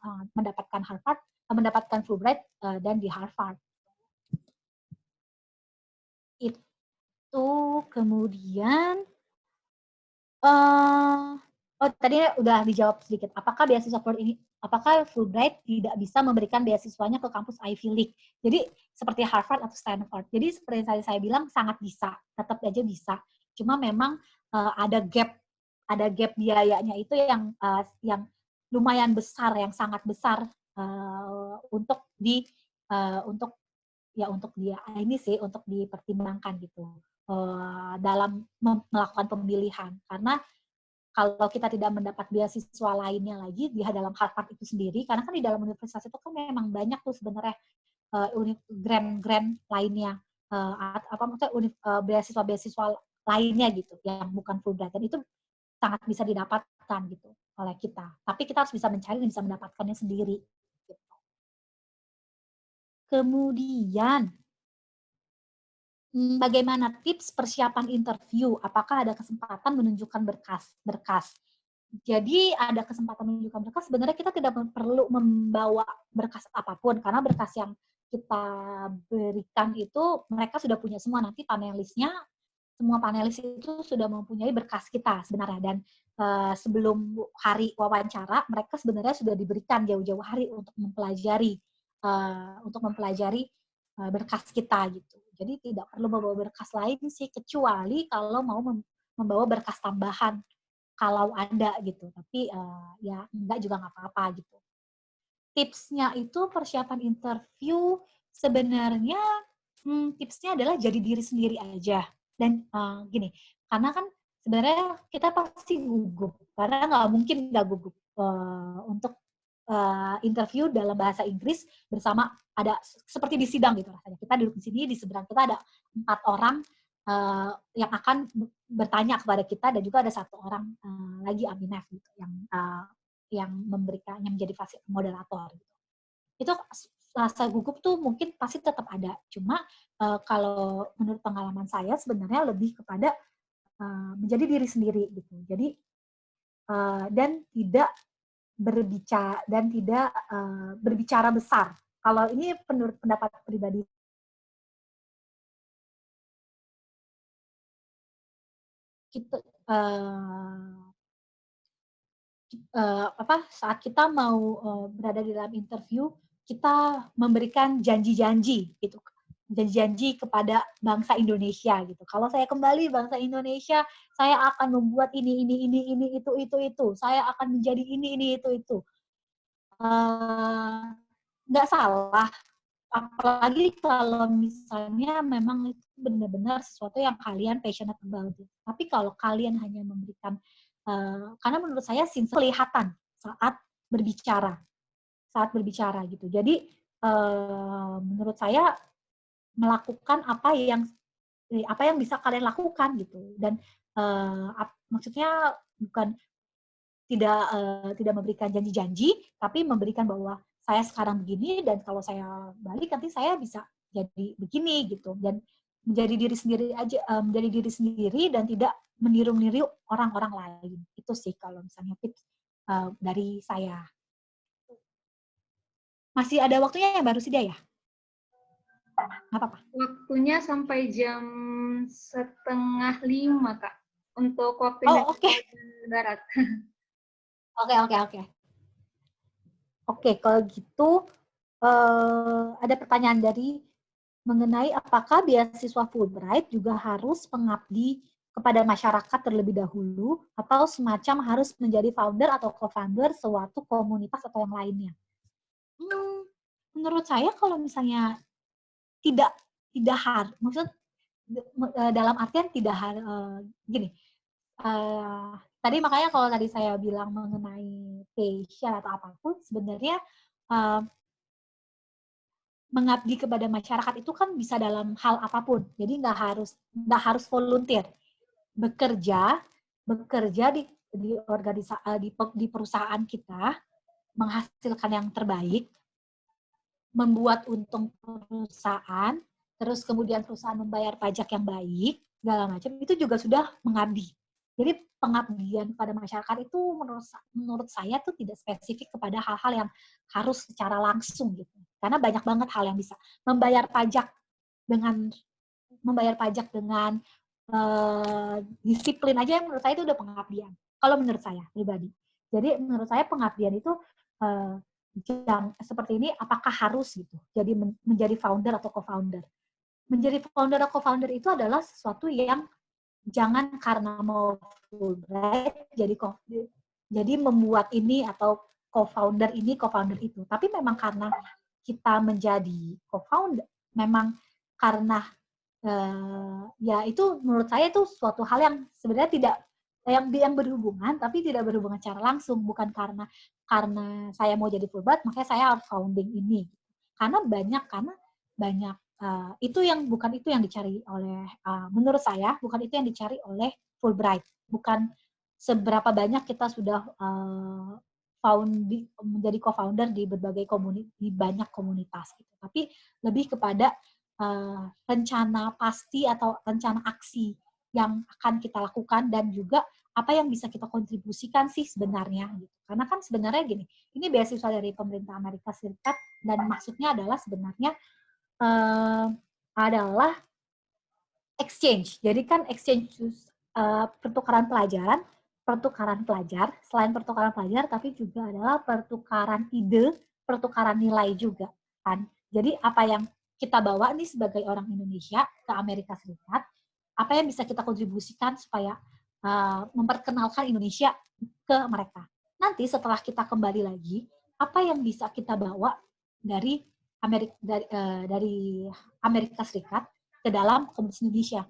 mendapatkan Fulbright dan di Harvard. Itu kemudian tadi udah dijawab sedikit. Apakah Fulbright tidak bisa memberikan beasiswanya ke kampus Ivy League? Jadi seperti Harvard atau Stanford. Jadi seperti saya bilang sangat bisa, tetap aja bisa. Cuma memang ada gap biayanya itu yang lumayan besar, yang sangat besar untuk dipertimbangkan gitu dalam melakukan pemilihan. Karena kalau kita tidak mendapat beasiswa lainnya lagi di dalam Harvard itu sendiri, karena kan di dalam universitas itu kan memang banyak tuh sebenarnya grant lainnya, beasiswa lainnya gitu, yang bukan Fulbright, dan itu sangat bisa didapatkan gitu oleh kita. Tapi kita harus bisa mencari dan bisa mendapatkannya sendiri. Gitu. Kemudian, bagaimana tips persiapan interview? Apakah ada kesempatan menunjukkan berkas? Jadi ada kesempatan menunjukkan berkas, sebenarnya kita tidak perlu membawa berkas apapun, karena berkas yang kita berikan itu mereka sudah punya semua. Nanti semua panelis itu sudah mempunyai berkas kita sebenarnya. Dan sebelum hari wawancara, mereka sebenarnya sudah diberikan jauh-jauh hari untuk mempelajari berkas kita gitu. Jadi tidak perlu membawa berkas lain sih, kecuali kalau mau membawa berkas tambahan kalau ada gitu. Tapi ya enggak juga nggak apa-apa gitu. Tipsnya itu persiapan interview sebenarnya tipsnya adalah jadi diri sendiri aja. Dan gini, karena kan sebenarnya kita pasti gugup, karena nggak mungkin nggak gugup untuk interview dalam bahasa Inggris bersama ada seperti di sidang gitu rasanya. Kita duduk di sini, di seberang kita ada 4 orang yang akan bertanya kepada kita, dan juga ada 1 orang lagi Aminef gitu yang memberikan, yang menjadi moderator gitu. Itu rasa gugup tuh mungkin pasti tetap ada. Cuma kalau menurut pengalaman saya sebenarnya lebih kepada menjadi diri sendiri gitu. Jadi dan tidak berbicara besar. Kalau ini menurut pendapat pribadi kita, saat kita mau berada di dalam interview, kita memberikan janji-janji gitu, janji-janji kepada bangsa Indonesia gitu. Kalau saya kembali bangsa Indonesia, saya akan membuat ini, itu. Saya akan menjadi ini, itu. Nggak salah, apalagi kalau misalnya memang itu benar-benar sesuatu yang kalian passionate about it. Tapi kalau kalian hanya memberikan, karena menurut saya kelihatan saat berbicara gitu. Jadi menurut saya melakukan apa yang bisa kalian lakukan gitu. Dan maksudnya bukan tidak memberikan janji-janji, tapi memberikan bahwa saya sekarang begini, dan kalau saya balik nanti saya bisa jadi begini gitu. Dan menjadi diri sendiri aja, menjadi diri sendiri dan tidak meniru-niru orang-orang lain. Itu sih kalau misalnya tips dari saya. Masih ada waktunya ya, baru sih dia ya? Nggak apa-apa. Waktunya sampai jam 4:30, Kak. Untuk waktu Oke. Barat. Oke. Oke, kalau gitu ada pertanyaan mengenai apakah beasiswa Fulbright juga harus mengabdi kepada masyarakat terlebih dahulu, atau semacam harus menjadi founder atau co-founder suatu komunitas atau yang lainnya. Menurut saya kalau misalnya tidak harus, maksud dalam artian tidak harus gini. Tadi makanya kalau tadi saya bilang mengenai passion atau apapun, sebenarnya mengabdi kepada masyarakat itu kan bisa dalam hal apapun. Jadi nggak harus volunteer. Bekerja di perusahaan kita, menghasilkan yang terbaik, membuat untung perusahaan, terus kemudian perusahaan membayar pajak yang baik, segala macam, itu juga sudah mengabdi. Jadi pengabdian pada masyarakat itu menurut saya tuh tidak spesifik kepada hal-hal yang harus secara langsung gitu. Karena banyak banget hal yang bisa. Membayar pajak dengan disiplin aja menurut saya itu udah pengabdian. Kalau menurut saya pribadi. Jadi menurut saya pengabdian itu yang seperti ini apakah harus gitu. Jadi menjadi founder atau co-founder. Menjadi founder atau co-founder itu adalah sesuatu yang jangan karena mau Fulbright jadi membuat ini atau co-founder ini, co-founder itu. Tapi memang karena kita menjadi co-founder, memang karena ya itu menurut saya itu suatu hal yang sebenarnya tidak yang berhubungan, tapi tidak berhubungan secara langsung, bukan karena saya mau jadi Fulbright makanya saya harus founding ini. Karena banyak itu yang dicari oleh menurut saya bukan itu yang dicari oleh Fulbright, bukan seberapa banyak kita sudah menjadi co-founder di berbagai banyak komunitas gitu. Tapi lebih kepada rencana pasti atau rencana aksi yang akan kita lakukan, dan juga apa yang bisa kita kontribusikan sih sebenarnya gitu. Karena kan sebenarnya gini, ini beasiswa dari pemerintah Amerika Serikat, dan maksudnya adalah sebenarnya adalah exchange. Jadi kan exchange pertukaran pelajar, selain pertukaran pelajar, tapi juga adalah pertukaran ide, pertukaran nilai juga kan. Jadi apa yang kita bawa nih sebagai orang Indonesia ke Amerika Serikat, apa yang bisa kita kontribusikan supaya memperkenalkan Indonesia ke mereka. Nanti setelah kita kembali lagi, apa yang bisa kita bawa dari Amerika Serikat ke dalam komunitas Indonesia.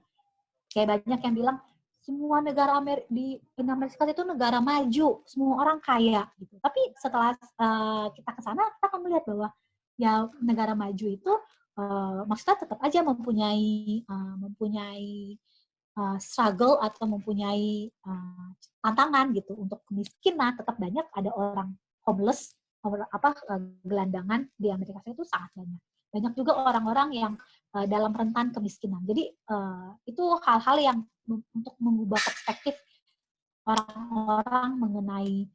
Kayak banyak yang bilang, semua negara di Amerika itu negara maju, semua orang kaya gitu. Tapi setelah kita ke sana, kita akan melihat bahwa ya negara maju itu maksudnya tetap aja mempunyai struggle atau mempunyai tantangan gitu. Untuk kemiskinan tetap banyak, ada orang homeless, gelandangan di Amerika Serikat itu sangat banyak. Banyak juga orang-orang yang dalam rentan kemiskinan. Jadi itu hal-hal yang untuk mengubah perspektif orang-orang mengenai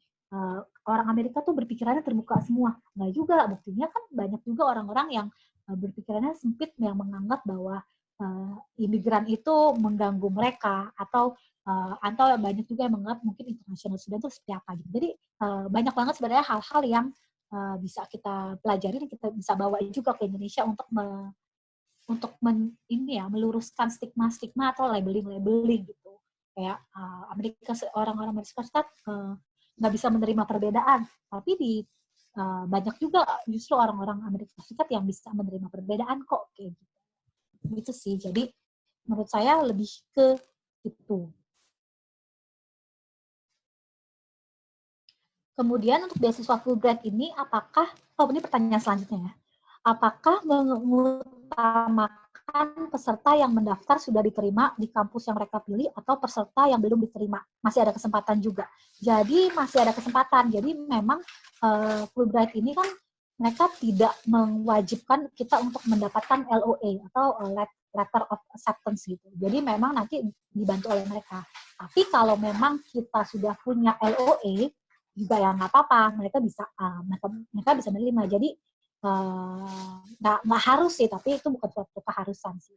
orang Amerika tuh berpikirannya terbuka semua. Nggak juga, buktinya kan banyak juga orang-orang yang berpikirannya sempit, yang menganggap bahwa imigran itu mengganggu mereka, atau banyak juga yang menganggap mungkin international student itu seperti apa gitu. Jadi banyak banget sebenarnya hal-hal yang bisa kita pelajari dan kita bisa bawa juga ke Indonesia untuk meluruskan stigma-stigma atau labeling-labeling gitu. Kayak orang-orang Amerika Serikat nggak bisa menerima perbedaan, tapi banyak juga justru orang-orang Amerika Serikat yang bisa menerima perbedaan kok, kayak gitu. Gitu sih. Jadi menurut saya lebih ke itu. Kemudian untuk beasiswa Fulbright ini, ini pertanyaan selanjutnya ya. Apakah mengutamakan peserta yang mendaftar sudah diterima di kampus yang mereka pilih, atau peserta yang belum diterima? Masih ada kesempatan juga. Jadi masih ada kesempatan. Jadi memang Fulbright ini kan mereka tidak mewajibkan kita untuk mendapatkan LOA atau letter of acceptance gitu. Jadi memang nanti dibantu oleh mereka. Tapi kalau memang kita sudah punya LOA juga ya nggak apa-apa, mereka bisa menerima. Jadi nggak harus sih, tapi itu bukan suatu keharusan sih.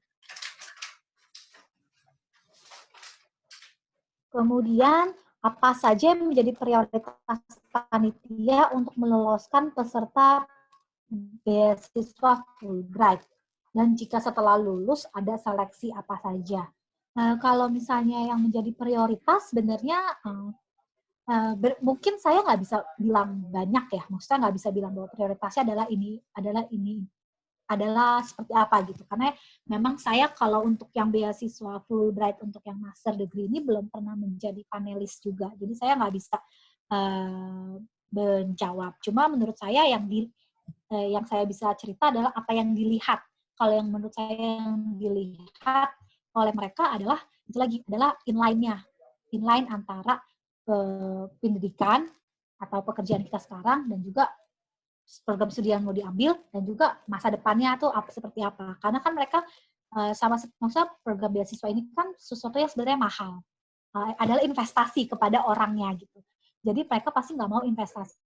Kemudian apa saja yang menjadi prioritas panitia untuk meloloskan peserta beasiswa Fulbright, dan jika setelah lulus ada seleksi apa saja. Kalau misalnya yang menjadi prioritas, sebenarnya mungkin saya nggak bisa bilang banyak ya, maksudnya nggak bisa bilang bahwa prioritasnya adalah seperti apa gitu, karena memang saya kalau untuk yang beasiswa Fulbright untuk yang master degree ini belum pernah menjadi panelis juga, jadi saya nggak bisa menjawab. Cuma menurut saya yang saya bisa cerita adalah apa yang dilihat. Kalau yang menurut saya yang dilihat oleh mereka adalah inline antara pendidikan atau pekerjaan kita sekarang dan juga program studi yang mau diambil, dan juga masa depannya tuh seperti apa. Karena kan mereka maksudnya program beasiswa ini kan sesuatu yang sebenarnya mahal. Adalah investasi kepada orangnya gitu. Jadi mereka pasti nggak mau investasi.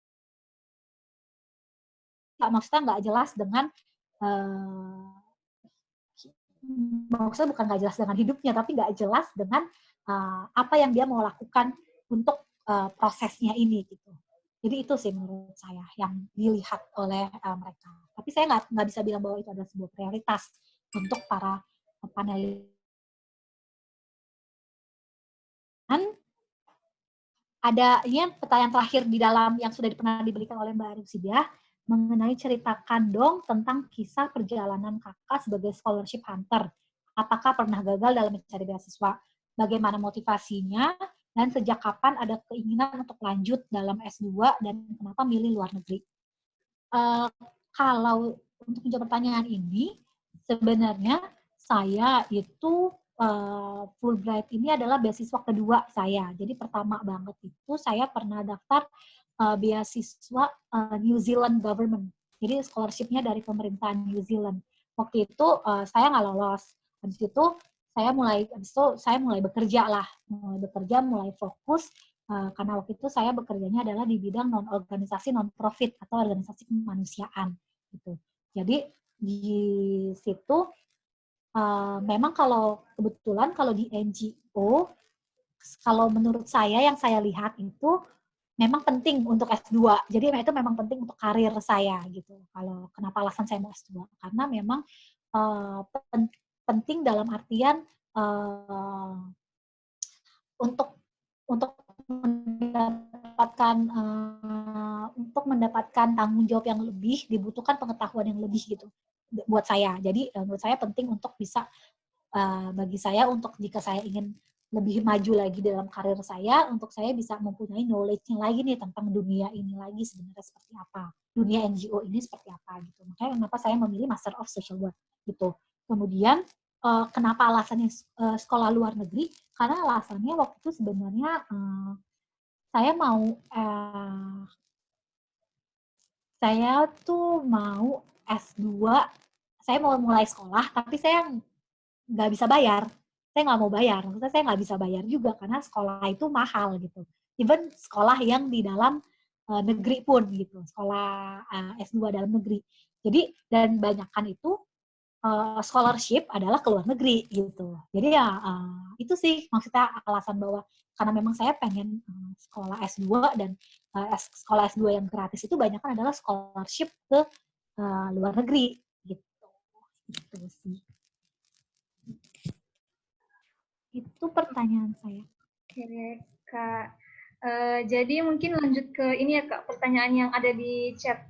Maksudnya nggak jelas dengan maksudnya bukan nggak jelas dengan hidupnya, tapi nggak jelas dengan apa yang dia mau lakukan untuk prosesnya ini gitu. Jadi itu sih menurut saya yang dilihat oleh mereka. Tapi saya nggak bisa bilang bahwa itu adalah sebuah prioritas untuk para panelis. Ada ini pertanyaan terakhir di dalam yang sudah pernah diberikan oleh Mbak Rusidia mengenai ceritakan dong tentang kisah perjalanan kakak sebagai scholarship hunter. Apakah pernah gagal dalam mencari beasiswa? Bagaimana motivasinya? Dan sejak kapan ada keinginan untuk lanjut dalam S2 dan kenapa milih luar negeri? Kalau untuk menjawab pertanyaan ini, sebenarnya saya itu Fulbright ini adalah beasiswa kedua saya. Jadi pertama banget itu saya pernah daftar beasiswa New Zealand government. Jadi scholarship-nya dari pemerintahan New Zealand. Waktu itu saya nggak lolos. Habis itu saya mulai bekerja lah, mulai fokus. Karena waktu itu saya bekerjanya adalah di bidang organisasi non-profit atau organisasi kemanusiaan gitu. Jadi di situ memang kebetulan kalau di NGO, kalau menurut saya yang saya lihat itu memang penting untuk S2. Jadi itu memang penting untuk karir saya gitu. Kalau kenapa alasan saya mau S2? Karena memang penting dalam artian untuk mendapatkan tanggung jawab yang lebih, dibutuhkan pengetahuan yang lebih gitu buat saya. Jadi menurut saya penting untuk bisa bagi saya untuk jika saya ingin lebih maju lagi dalam karir saya, untuk saya bisa mempunyai knowledge-nya lagi nih tentang dunia ini lagi sebenarnya seperti apa, dunia NGO ini seperti apa gitu. Makanya kenapa saya memilih Master of Social Work gitu. Kemudian kenapa alasannya sekolah luar negeri? Karena alasannya waktu itu sebenarnya saya mau saya tuh mau S2, saya mau mulai sekolah, tapi saya nggak bisa bayar. Saya nggak mau bayar, maksudnya saya nggak bisa bayar juga, karena sekolah itu mahal gitu. Even sekolah yang di dalam negeri pun gitu, sekolah S2 dalam negeri. Jadi, dan banyakkan itu scholarship adalah ke luar negeri gitu. Jadi ya itu sih maksudnya alasan bahwa karena memang saya pengen sekolah S2 dan sekolah S2 yang gratis itu banyak kan adalah scholarship ke luar negeri gitu. Itu sih. Itu pertanyaan saya. Oke, Kak. Jadi mungkin lanjut ke ini ya, Kak, pertanyaan yang ada di chat.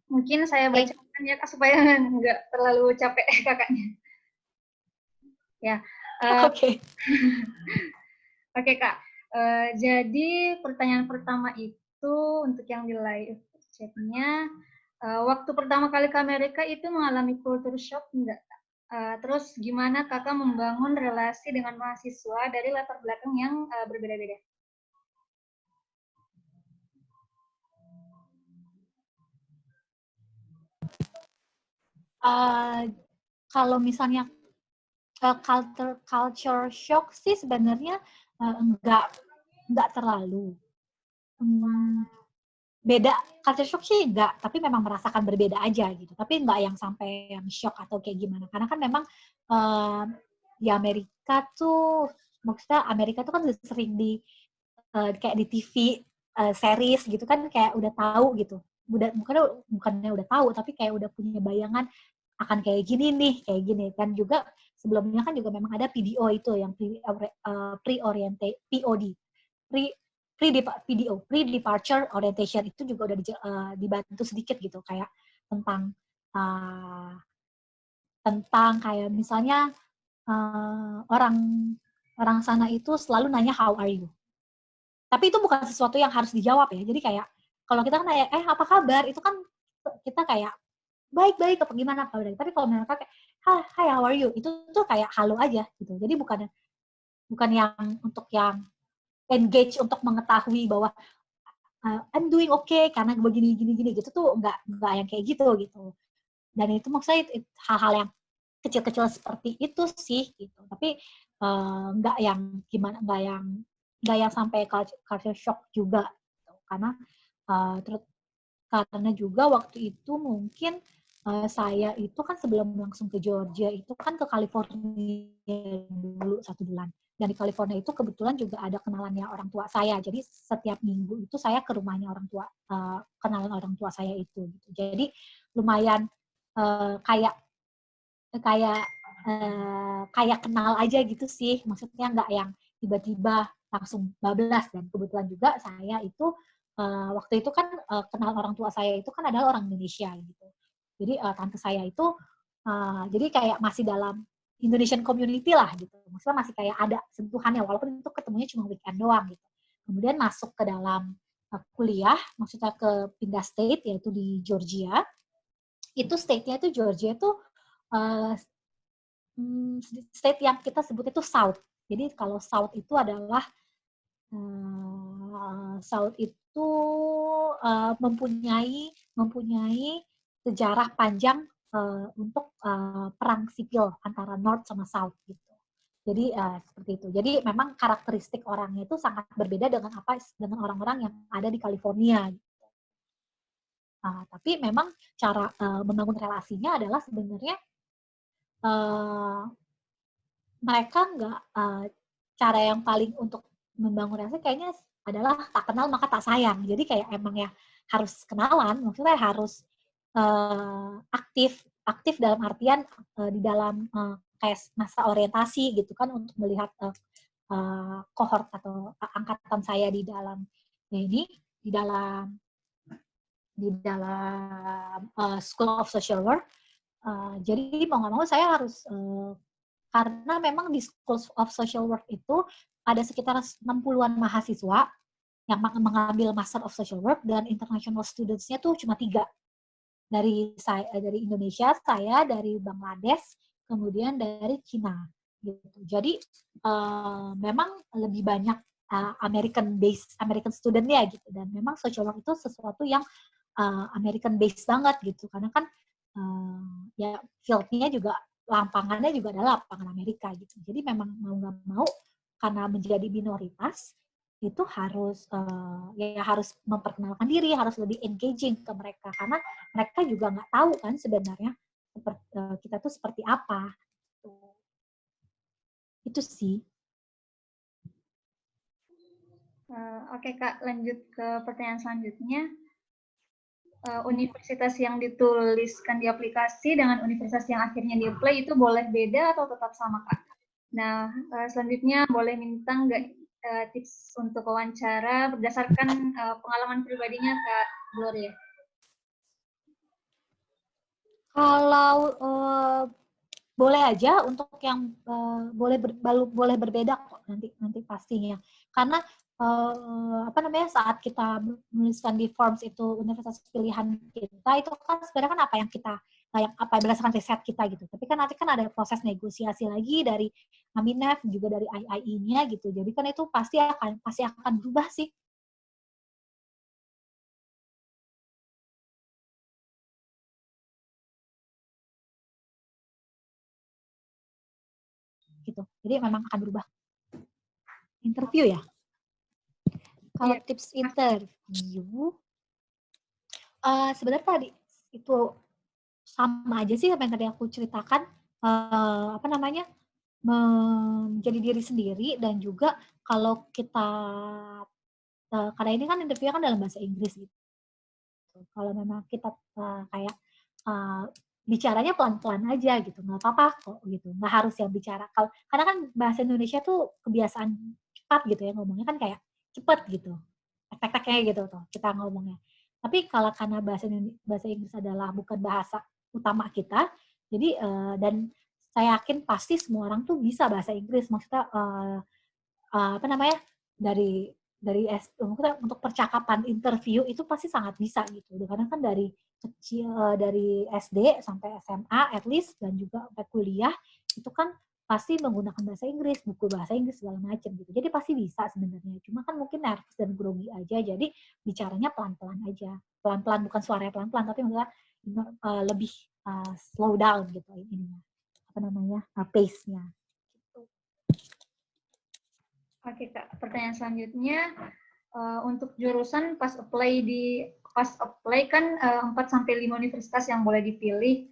Mungkin saya bacakan ya, Kak, supaya nggak terlalu capek kakaknya. Ya. Oke. Oke, Kak. Jadi pertanyaan pertama itu untuk yang di live chatnya, waktu pertama kali ke Amerika itu mengalami culture shock enggak? Terus gimana kakak membangun relasi dengan mahasiswa dari latar belakang yang berbeda-beda? Kalau misalnya culture shock sih sebenarnya enggak terlalu. Beda, culture shock sih enggak, tapi memang merasakan berbeda aja gitu. Tapi enggak yang sampai yang shock atau kayak gimana. Karena kan memang di Amerika tuh, maksudnya Amerika tuh kan sering di kayak di TV series gitu kan, kayak udah tahu gitu. Bukannya udah tahu, tapi kayak udah punya bayangan akan kayak gini nih, kayak gini. Dan juga sebelumnya kan juga memang ada PDO itu yang pre-oriented POD, PDO, pre-departure orientation, itu juga udah dibantu sedikit gitu, kayak tentang kayak misalnya orang sana itu selalu nanya how are you. Tapi itu bukan sesuatu yang harus dijawab ya. Jadi kayak kalau kita kan nanya apa kabar, itu kan kita kayak baik-baik apa gimana kabar. Tapi kalau mereka kayak hi how are you, itu tuh kayak halo aja gitu. Jadi bukan yang untuk yang engage untuk mengetahui bahwa I'm doing okay karena begini gitu tuh enggak yang kayak gitu. Dan itu maksudnya hal-hal yang kecil-kecil seperti itu sih gitu. Tapi enggak yang gimana, enggak yang sampai culture shock juga gitu. Karena juga waktu itu mungkin saya itu kan sebelum langsung ke Georgia itu kan ke California dulu 1 bulan. Dan di California itu kebetulan juga ada kenalannya orang tua saya. Jadi setiap minggu itu saya ke rumahnya orang tua, kenalan orang tua saya itu. Gitu. Jadi lumayan kayak kenal aja gitu sih. Maksudnya nggak yang tiba-tiba langsung bablas. Dan kebetulan juga saya itu waktu itu kan kenal orang tua saya itu kan adalah orang Indonesia gitu. Jadi tante saya itu jadi kayak masih dalam Indonesian community lah gitu. Maksudnya masih kayak ada sentuhannya walaupun itu ketemunya cuma weekend doang gitu. Kemudian masuk ke dalam kuliah, maksudnya ke pindah state yaitu di Georgia. Itu state-nya itu Georgia itu state yang kita sebut itu South. Jadi kalau South itu adalah South itu mempunyai sejarah panjang untuk perang sipil antara North sama South gitu. Jadi seperti itu. Jadi memang karakteristik orangnya itu sangat berbeda dengan orang-orang yang ada di California. Gitu. Tapi memang cara membangun relasinya adalah sebenarnya mereka nggak cara yang paling untuk membangun relasi kayaknya adalah tak kenal maka tak sayang. Jadi kayak emang ya harus kenalan, maksudnya harus aktif dalam artian di dalam kayak masa orientasi gitu kan untuk melihat kohort atau angkatan saya di dalam di dalam School of Social Work. Jadi mau nggak mau saya harus Karena memang di School of Social Work itu ada sekitar 60-an mahasiswa yang mengambil Master of Social Work, dan international students-nya tuh cuma 3. Dari Indonesia, saya dari Bangladesh, kemudian dari Cina. Gitu. Jadi memang lebih banyak American student-nya gitu, dan memang social work itu sesuatu yang American based banget gitu, karena kan ya field-nya juga, lapangannya juga adalah lapangan Amerika gitu. Jadi memang mau nggak mau, karena menjadi minoritas itu harus harus memperkenalkan diri, harus lebih engaging ke mereka, karena mereka juga nggak tahu kan sebenarnya kita tuh seperti apa. Itu sih. Oke Kak, lanjut ke pertanyaan selanjutnya. Universitas yang dituliskan di aplikasi dengan universitas yang akhirnya di-apply itu boleh beda atau tetap sama Kak? Nah, selanjutnya boleh minta nggak tips untuk wawancara berdasarkan pengalaman pribadinya Kak Gloria? Kalau boleh aja untuk yang boleh berbeda kok nanti pastinya, karena saat kita menuliskan di forms itu universitas pilihan kita itu kan sebenarnya kan apa yang berdasarkan riset kita gitu, tapi kan nanti kan ada proses negosiasi lagi dari Aminef juga dari IIE-nya gitu, jadi kan itu pasti akan berubah sih. Gitu. Jadi memang akan berubah. Interview ya. Kalau tips interview, sebenarnya tadi itu sama aja sih apa yang tadi aku ceritakan, menjadi diri sendiri, dan juga kalau kita karena ini kan interview kan dalam bahasa Inggris gitu. Kalau memang kita kayak bicaranya pelan-pelan aja gitu, nggak apa-apa kok gitu, nggak harus yang bicara. Karena kan bahasa Indonesia tuh kebiasaan cepat gitu ya, ngomongnya kan kayak cepet gitu, tek-teknya gitu tuh kita ngomongnya. Tapi kalau karena bahasa Inggris adalah bukan bahasa utama kita, jadi dan saya yakin pasti semua orang tuh bisa bahasa Inggris, maksudnya dari untuk percakapan interview itu pasti sangat bisa gitu. Karena kan dari kecil, dari SD sampai SMA at least, dan juga sampai kuliah itu kan pasti menggunakan bahasa Inggris, buku bahasa Inggris segala macam gitu. Jadi pasti bisa sebenarnya. Cuma kan mungkin nervous dan grogi aja. Jadi bicaranya pelan-pelan aja. Pelan-pelan, bukan suaranya pelan-pelan, tapi maksudnya lebih slow down gitu ininya. Pace-nya. Oke Kak, pertanyaan selanjutnya, untuk jurusan pas apply kan 4-5 universitas yang boleh dipilih.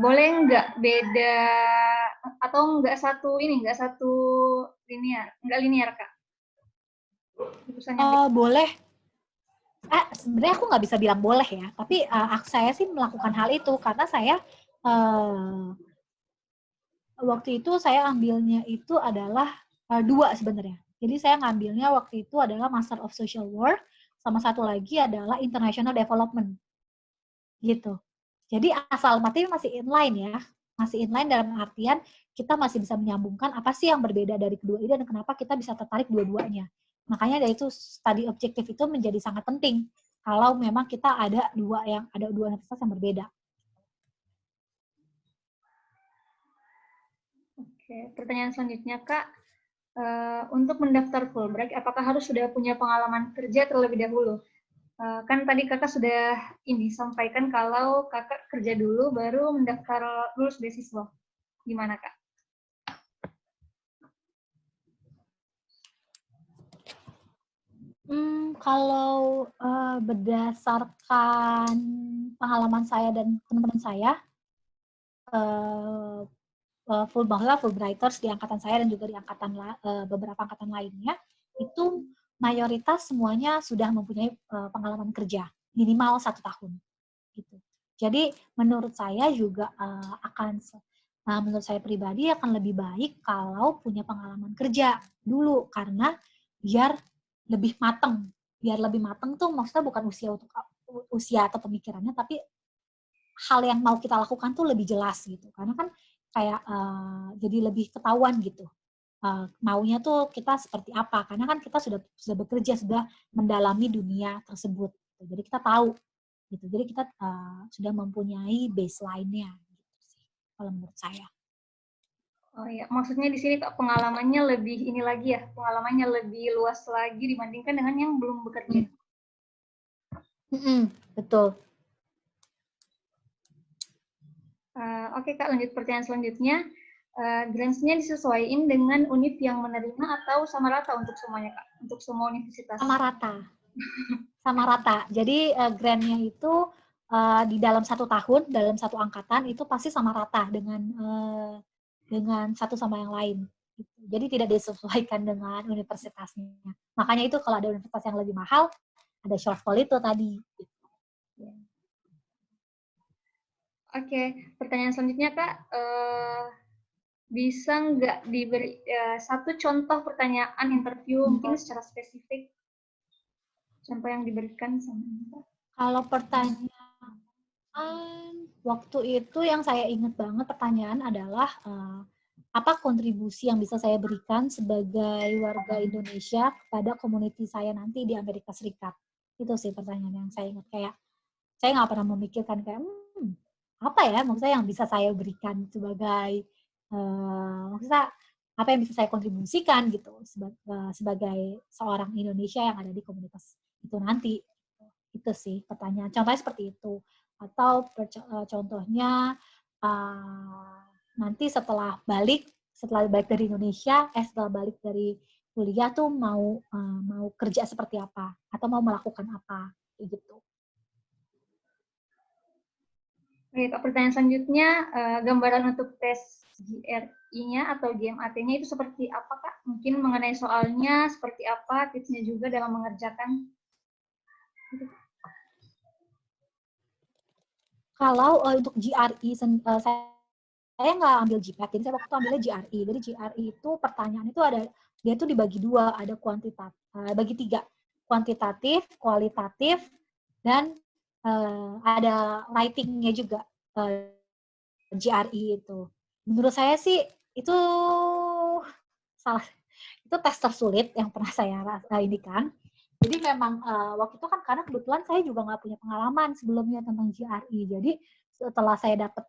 Boleh nggak beda atau nggak satu linear Kak? Boleh. Sebenarnya aku nggak bisa bilang boleh ya, tapi saya sih melakukan hal itu karena saya waktu itu saya ambilnya itu adalah 2 sebenarnya. Jadi saya ngambilnya waktu itu adalah Master of Social Work, sama satu lagi adalah International Development. Gitu. Jadi asal materi masih inline ya. Masih inline dalam artian kita masih bisa menyambungkan apa sih yang berbeda dari kedua ini dan kenapa kita bisa tertarik dua-duanya. Makanya dari itu studi objektif itu menjadi sangat penting kalau memang kita ada dua universitas yang berbeda. Oke, pertanyaan selanjutnya Kak, untuk mendaftar Fulbright, apakah harus sudah punya pengalaman kerja terlebih dahulu? Kan tadi Kakak sudah sampaikan kalau Kakak kerja dulu baru mendaftar lulus beasiswa. Gimana Kak? Kalau berdasarkan pengalaman saya dan teman-teman saya, Fulbrighters di angkatan saya dan juga di beberapa angkatan lainnya, itu mayoritas semuanya sudah mempunyai pengalaman kerja minimal 1 tahun. Gitu. Jadi menurut saya juga menurut saya pribadi akan lebih baik kalau punya pengalaman kerja dulu, karena biar lebih mateng. Biar lebih mateng tuh maksudnya bukan usia atau pemikirannya, tapi hal yang mau kita lakukan tuh lebih jelas gitu. Karena kan kayak jadi lebih ketahuan gitu. Maunya tuh kita seperti apa, karena kan kita sudah bekerja, sudah mendalami dunia tersebut. Jadi kita tahu gitu. Jadi kita sudah mempunyai baseline-nya gitu sih kalau menurut saya. Oh iya, maksudnya di sini Kak pengalamannya lebih ini lagi ya, pengalamannya lebih luas lagi dibandingkan dengan yang belum bekerja. Betul. Oke Kak, lanjut pertanyaan selanjutnya. Grants-nya disesuaikan dengan univ yang menerima atau sama rata untuk semuanya Kak? Untuk semua universitas? Sama rata. Sama rata. Jadi grant-nya itu di dalam 1 tahun, dalam 1 angkatan itu pasti sama rata dengan satu sama yang lain. Jadi tidak disesuaikan dengan universitasnya. Makanya itu kalau ada universitas yang lebih mahal, ada shortfall itu tadi. Oke, pertanyaan selanjutnya Kak, bisa nggak diberi satu contoh pertanyaan interview mungkin secara spesifik? Contoh yang diberikan sama Kak? Kalau pertanyaan waktu itu yang saya ingat banget pertanyaan adalah apa kontribusi yang bisa saya berikan sebagai warga Indonesia kepada community saya nanti di Amerika Serikat. Itu sih pertanyaan yang saya ingat. Kayak saya nggak pernah memikirkan kayak apa ya maksudnya yang bisa saya berikan sebagai maksudnya apa yang bisa saya kontribusikan gitu sebagai seorang Indonesia yang ada di komunitas itu nanti. Itu sih pertanyaan. Contohnya seperti itu. Atau contohnya nanti setelah balik dari Indonesia, setelah balik dari kuliah tuh mau kerja seperti apa atau mau melakukan apa gitu. Oke, pertanyaan selanjutnya, gambaran untuk tes GRI-nya atau GMAT-nya itu seperti apa Kak? Mungkin mengenai soalnya seperti apa, tipsnya juga dalam mengerjakan. Kalau untuk GRI, saya nggak ambil GPAT, jadi saya waktu itu ambilnya GRI. Jadi GRI itu pertanyaan itu dia tuh dibagi 2, ada bagi 3, kuantitatif, kualitatif, dan ada writing-nya juga GRI itu. Menurut saya sih itu itu tes tersulit yang pernah saya indikan. Jadi memang waktu itu kan karena kebetulan saya juga nggak punya pengalaman sebelumnya tentang GRI. Jadi setelah saya dapat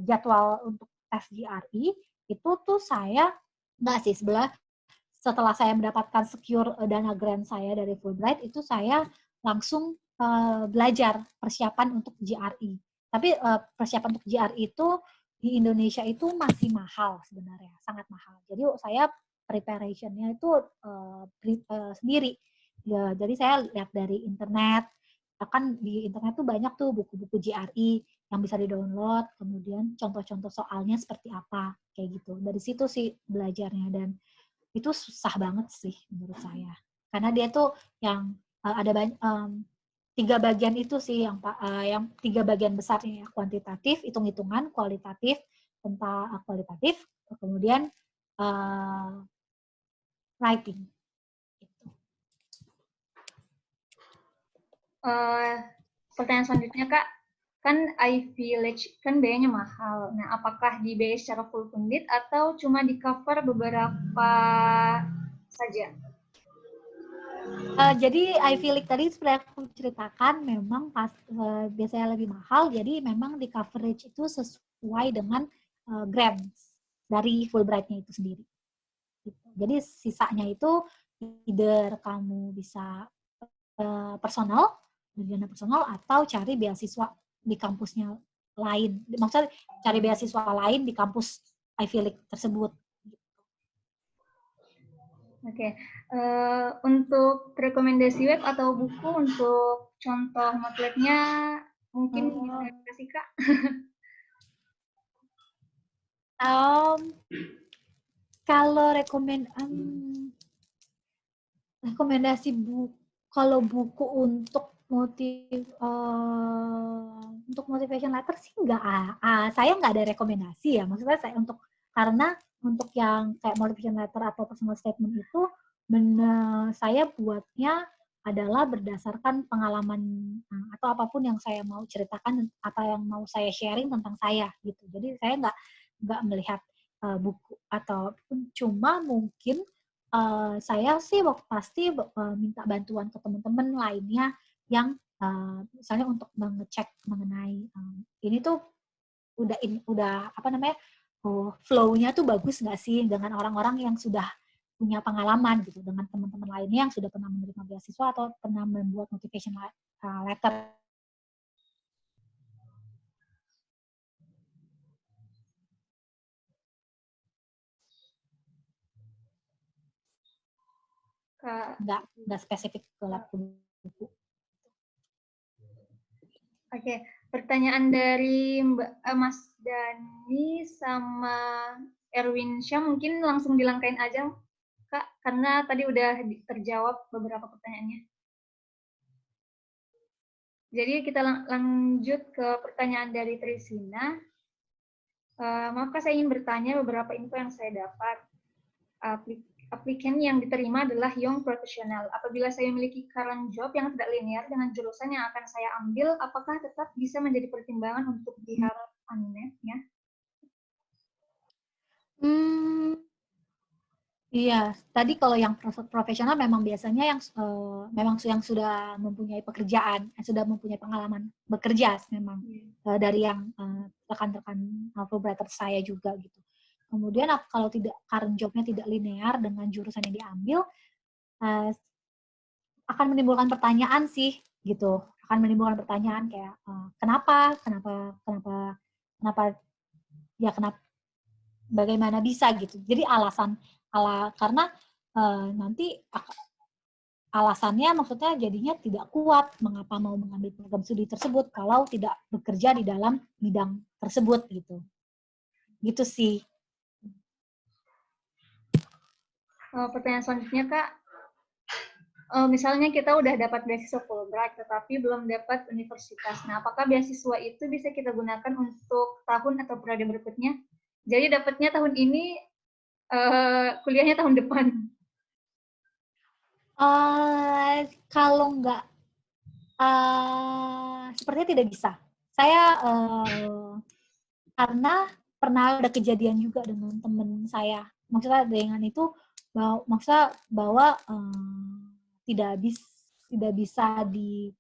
jadwal untuk tes GRI, itu tuh saya setelah saya mendapatkan secure dana grant saya dari Fulbright, itu saya langsung belajar persiapan untuk GRI. Tapi persiapan untuk GRI itu di Indonesia itu masih mahal sebenarnya, sangat mahal. Jadi saya preparation-nya itu sendiri. Ya, jadi saya lihat dari internet, kan di internet tuh banyak tuh buku-buku GRI yang bisa di-download, kemudian contoh-contoh soalnya seperti apa, kayak gitu. Dari situ sih belajarnya, dan itu susah banget sih menurut saya. Karena dia tuh yang ada 3 bagian itu sih yang 3 bagian besarnya ya, kuantitatif, hitung-hitungan, kualitatif, tentang kualitatif, kemudian writing. Pertanyaan selanjutnya Kak, kan Ivy League kan biayanya mahal. Nah, apakah dibayar secara full funded atau cuma di cover beberapa saja? Jadi Ivy League tadi seperti aku ceritakan memang biasanya lebih mahal, jadi memang di coverage itu sesuai dengan grants dari Fulbright-nya itu sendiri. Gitu. Jadi sisanya itu either kamu bisa personal, dana personal, atau cari beasiswa di kampusnya lain. Maksudnya cari beasiswa lain di kampus Ivy League tersebut. Oke, untuk rekomendasi web atau buku untuk contoh matlablabnya mungkin bisa kasih Kak? Kalau rekomendasi kalau buku untuk motivation letter sih saya nggak ada rekomendasi ya, maksudnya karena untuk yang kayak motivation letter atau personal statement itu saya buatnya adalah berdasarkan pengalaman atau apapun yang saya mau ceritakan, apa yang mau saya sharing tentang saya gitu. Jadi saya nggak melihat buku ataupun cuma mungkin saya sih pasti minta bantuan ke teman-teman lainnya yang misalnya untuk mengecek mengenai ini tuh udah apa namanya flow-nya tuh bagus nggak sih dengan orang-orang yang sudah punya pengalaman gitu, dengan teman-teman lainnya yang sudah pernah menerima beasiswa atau pernah membuat motivation letter. Nggak spesifik ke lab buku. Oke, pertanyaan dari Mas Dani sama Erwin Syah mungkin langsung dilangkain aja, Kak, karena tadi udah terjawab beberapa pertanyaannya. Jadi kita lanjut ke pertanyaan dari Trisina. Maaf Kak, saya ingin bertanya beberapa info yang saya dapat. Aplikan yang diterima adalah young profesional. Apabila saya memiliki current job yang tidak linear dengan jurusan yang akan saya ambil, apakah tetap bisa menjadi pertimbangan untuk diharap UNNED-nya? Iya, tadi kalau yang profesional memang biasanya memang yang sudah mempunyai pekerjaan, sudah mempunyai pengalaman bekerja memang dari yang rekan-rekan Fulbrighter saya juga gitu. Kemudian kalau tidak current jobnya tidak linear dengan jurusan yang diambil, akan menimbulkan pertanyaan sih gitu, akan menimbulkan pertanyaan kayak kenapa ya kenapa bagaimana bisa gitu. Jadi karena nanti alasannya maksudnya jadinya tidak kuat mengapa mau mengambil program studi tersebut kalau tidak bekerja di dalam bidang tersebut gitu. Gitu sih. Pertanyaan selanjutnya Kak, misalnya kita udah dapat beasiswa Fulbright tetapi belum dapat universitas. Nah, apakah beasiswa itu bisa kita gunakan untuk tahun atau periode berikutnya? Jadi dapatnya tahun ini, kuliahnya tahun depan. Kalau nggak, sepertinya tidak bisa. Saya karena pernah ada kejadian juga dengan teman saya. Maksudnya dengan itu, maksudnya bahwa tidak bisa di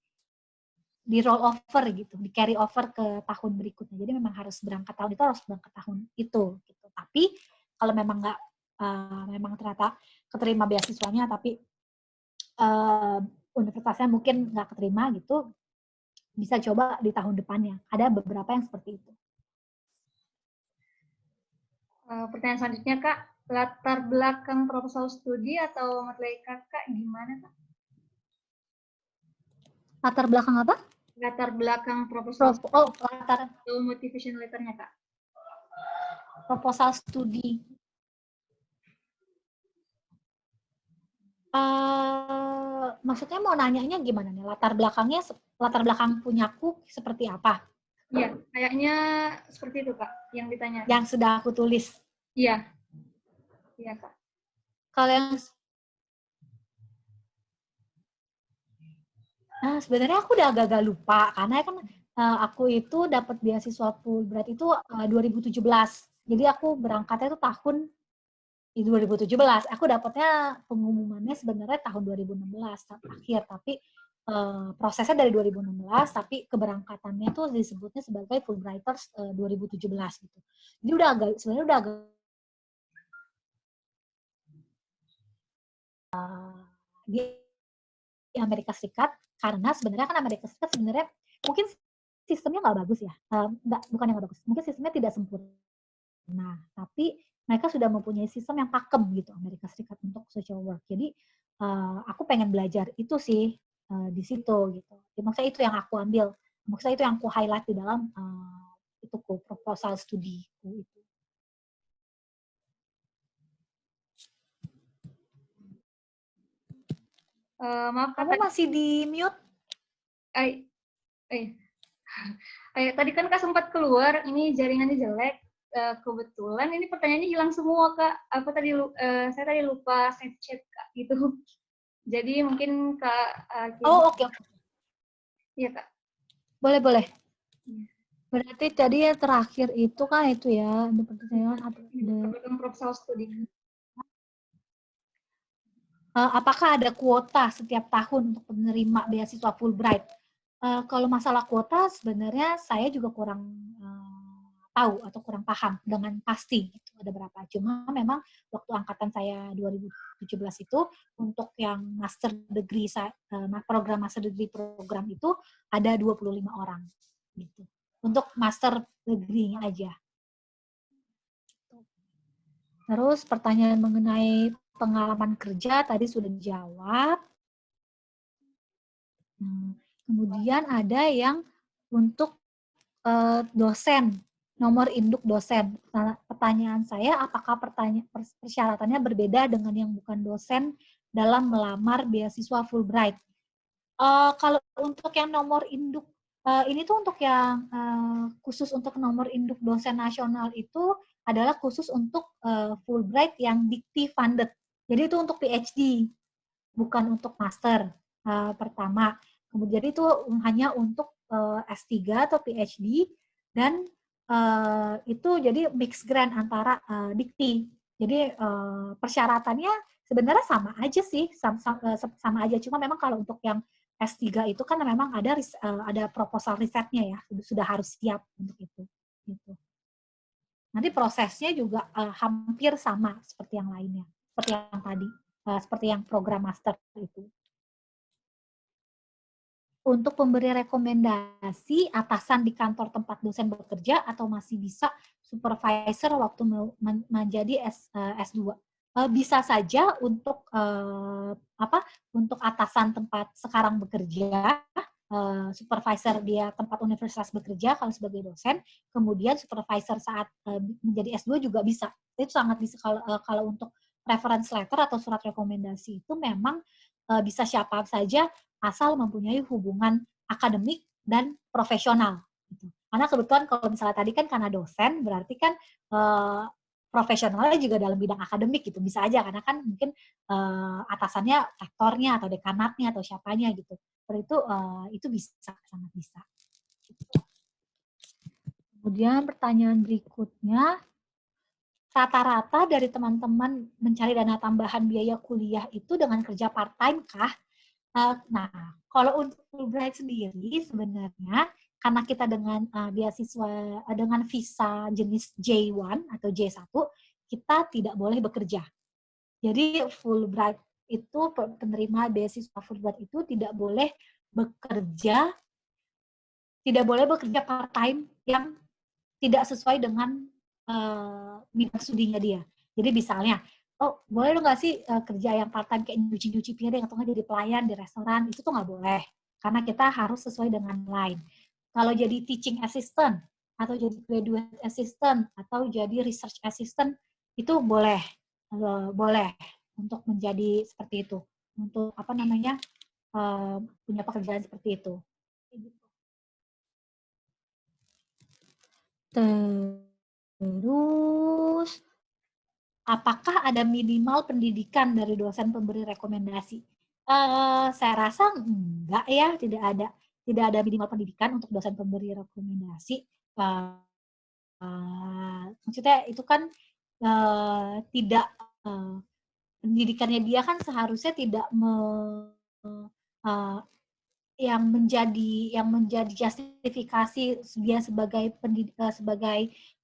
roll over gitu, di carry over ke tahun berikutnya. Jadi memang harus berangkat tahun itu. Gitu. Tapi kalau memang nggak, memang ternyata keterima beasiswanya, tapi universitasnya mungkin nggak keterima gitu, bisa coba di tahun depannya. Ada beberapa yang seperti itu. Pertanyaan selanjutnya Kak, latar belakang proposal studi atau materi Kakak gimana Kak? Latar belakang apa? Latar belakang proposal studi atau motivation letternya Kak? Proposal studi. Maksudnya mau nanyanya gimana nih? Latar belakang punyaku seperti apa? Iya, kayaknya seperti itu Kak, yang ditanya. Yang sudah aku tulis. Iya. Iya Kak. Kalau yang sebenarnya aku udah agak-agak lupa karena kan aku itu dapat beasiswa Fulbright itu 2017. Jadi aku berangkatnya itu tahun 2017. Aku dapatnya pengumumannya sebenarnya tahun 2016 akhir, tapi prosesnya dari 2016, tapi keberangkatannya tuh disebutnya sebagai Fulbrighters 2017 gitu. Jadi sebenarnya udah agak di Amerika Serikat, karena sebenarnya kan Amerika Serikat sebenarnya mungkin sistemnya nggak bagus ya, bukan yang nggak bagus, mungkin sistemnya tidak sempurna, tapi mereka sudah mempunyai sistem yang pakem gitu Amerika Serikat untuk social work. Jadi aku pengen belajar itu sih di situ gitu. Ya, maksudnya itu yang aku ambil, maksudnya itu yang aku highlight di dalam itu proposal studi itu. Maaf Kamu masih di mute? Tadi kan Kak sempat keluar, ini jaringannya jelek. Kebetulan ini pertanyaannya hilang semua Kak. Saya tadi lupa save chat Kak gitu. Jadi mungkin Kak. Oh oke. Iya Kak. Boleh. Berarti tadi yang terakhir itu kan itu ya, ada pertanyaan atau program proposal studi. apakah ada kuota setiap tahun untuk penerima beasiswa Fulbright? Kalau masalah kuota sebenarnya saya juga kurang tahu atau kurang paham dengan pasti gitu, ada berapa. Cuma memang waktu angkatan saya 2017 itu untuk yang master degree program master degree program itu ada 25 orang gitu. Untuk master degree-nya aja. Terus pertanyaan mengenai pengalaman kerja tadi sudah dijawab. Kemudian ada yang untuk dosen, nomor induk dosen. Nah, pertanyaan saya, apakah persyaratannya berbeda dengan yang bukan dosen dalam melamar beasiswa Fulbright? Kalau untuk yang nomor induk, ini tuh untuk yang khusus untuk nomor induk dosen nasional itu adalah khusus untuk Fulbright yang Dikti funded. Jadi itu untuk PhD, bukan untuk master pertama. Kemudian itu hanya untuk S3 atau PhD, dan itu jadi mix grant antara Dikti. Jadi persyaratannya sebenarnya sama aja sih, sama aja. Cuma memang kalau untuk yang S3 itu kan memang ada proposal risetnya ya, sudah harus siap untuk itu. Gitu. Nanti prosesnya juga hampir sama seperti yang lainnya, seperti yang tadi, seperti yang program master itu. Untuk pemberi rekomendasi, atasan di kantor tempat dosen bekerja atau masih bisa supervisor waktu menjadi S2. Bisa saja untuk untuk atasan tempat sekarang bekerja, supervisor dia tempat universitas bekerja kalau sebagai dosen, kemudian supervisor saat menjadi S2 juga bisa. Itu sangat bisa kalau untuk reference letter atau surat rekomendasi itu memang bisa siapa saja asal mempunyai hubungan akademik dan profesional. Gitu. Karena kebetulan kalau misalnya tadi kan karena dosen, berarti kan profesionalnya juga dalam bidang akademik gitu, bisa aja karena kan mungkin atasannya rektornya atau dekanatnya atau siapanya gitu. Seperti itu bisa, sangat bisa. Kemudian pertanyaan berikutnya, rata-rata dari teman-teman mencari dana tambahan biaya kuliah itu dengan kerja part-time kah? Nah, kalau untuk Fulbright sendiri sebenarnya karena kita dengan beasiswa dengan visa jenis J1 atau J1, kita tidak boleh bekerja. Jadi Fulbright itu penerima beasiswa Fulbright itu tidak boleh bekerja part time yang tidak sesuai dengan bidang studinya dia. Jadi misalnya, oh boleh lo nggak sih kerja yang part time kayak nyuci-nyuci piring atau nggak jadi pelayan di restoran, itu tuh nggak boleh. Karena kita harus sesuai dengan line. Kalau jadi teaching assistant, atau jadi graduate assistant, atau jadi research assistant, itu boleh. Boleh untuk menjadi seperti itu. Untuk apa namanya, punya pekerjaan seperti itu. Terus, apakah ada minimal pendidikan dari dosen pemberi rekomendasi? Saya rasa enggak ya, tidak ada minimal pendidikan untuk dosen pemberi rekomendasi. Maksudnya itu kan tidak pendidikannya dia kan seharusnya tidak yang menjadi justifikasi dia sebagai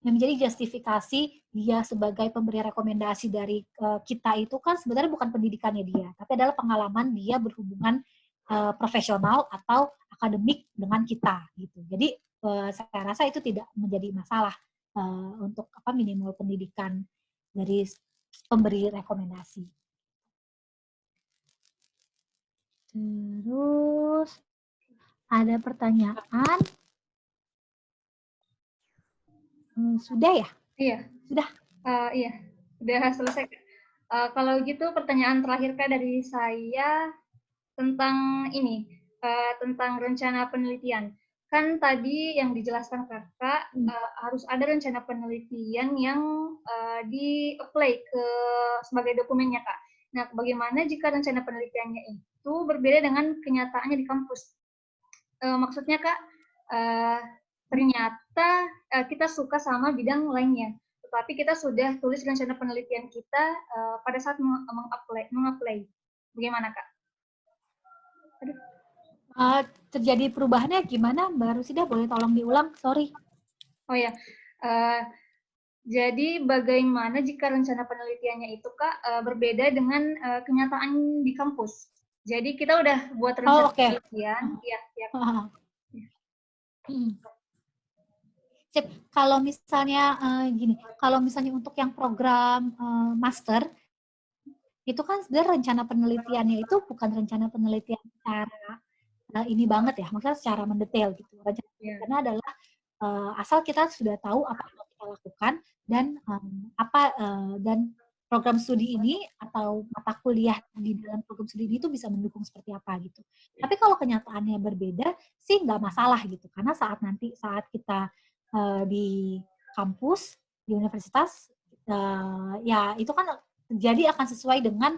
yang menjadi justifikasi dia sebagai pemberi rekomendasi dari kita itu kan sebenarnya bukan pendidikannya dia, tapi adalah pengalaman dia berhubungan profesional atau akademik dengan kita gitu. Jadi saya rasa itu tidak menjadi masalah untuk minimal pendidikan dari pemberi rekomendasi. Terus ada pertanyaan? Sudah ya? Iya. Sudah? Iya, sudah selesai. Kalau gitu pertanyaan terakhir Kak dari saya tentang ini, tentang rencana penelitian. Kan tadi yang dijelaskan Kakak, harus ada rencana penelitian yang di-apply sebagai dokumennya Kak. Nah, bagaimana jika rencana penelitiannya itu berbeda dengan kenyataannya di kampus? Maksudnya Kak, ternyata kita suka sama bidang lainnya, tetapi kita sudah tulis rencana penelitian kita pada saat mengapply. Bagaimana, Kak? Terjadi perubahannya gimana, Mbak Rusida? Boleh tolong diulang? Sorry. Oh ya, jadi bagaimana jika rencana penelitiannya itu, Kak, berbeda dengan kenyataan di kampus? Jadi kita udah buat rencana penelitian, ya. Sip. Kalau misalnya gini, kalau misalnya untuk yang program master, itu kan sebenarnya rencana penelitiannya itu bukan rencana penelitian secara ini banget ya, maksudnya secara mendetail gitu. Rencana penelitiannya adalah asal kita sudah tahu apa yang kita lakukan dan dan program studi ini atau mata kuliah di dalam program studi ini itu bisa mendukung seperti apa gitu. Tapi kalau kenyataannya berbeda sih nggak masalah gitu, karena saat kita di kampus, di universitas, ya itu kan jadi akan sesuai dengan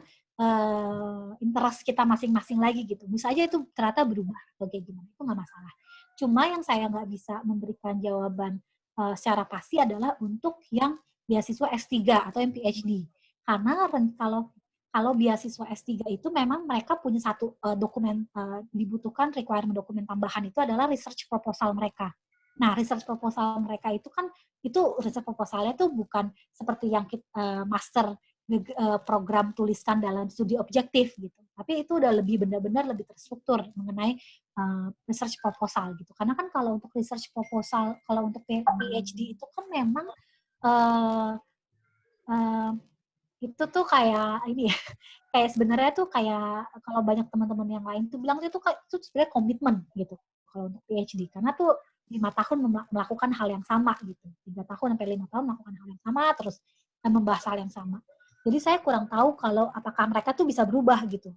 interest kita masing-masing lagi gitu. Bisa aja itu ternyata berubah atau kayak gimana, itu nggak masalah. Cuma yang saya nggak bisa memberikan jawaban secara pasti adalah untuk yang beasiswa S3 atau yang PhD. Karena kalau beasiswa S3 itu memang mereka punya satu dokumen, dibutuhkan requirement dokumen tambahan itu adalah research proposal mereka. Nah, research proposal mereka itu kan, itu research proposalnya tuh bukan seperti yang kita, master program tuliskan dalam studi objektif gitu. Tapi itu udah lebih benar-benar lebih terstruktur mengenai research proposal gitu. Karena kan kalau untuk research proposal, kalau untuk PhD itu kan memang itu tuh kayak ini ya, kayak sebenarnya tuh kayak kalau banyak teman-teman yang lain tuh bilang itu sebenarnya komitmen gitu kalau untuk PhD, karena tuh 5 tahun melakukan hal yang sama gitu, 3 tahun sampai 5 tahun melakukan hal yang sama terus dan membahas hal yang sama. Jadi saya kurang tahu kalau apakah mereka tuh bisa berubah gitu,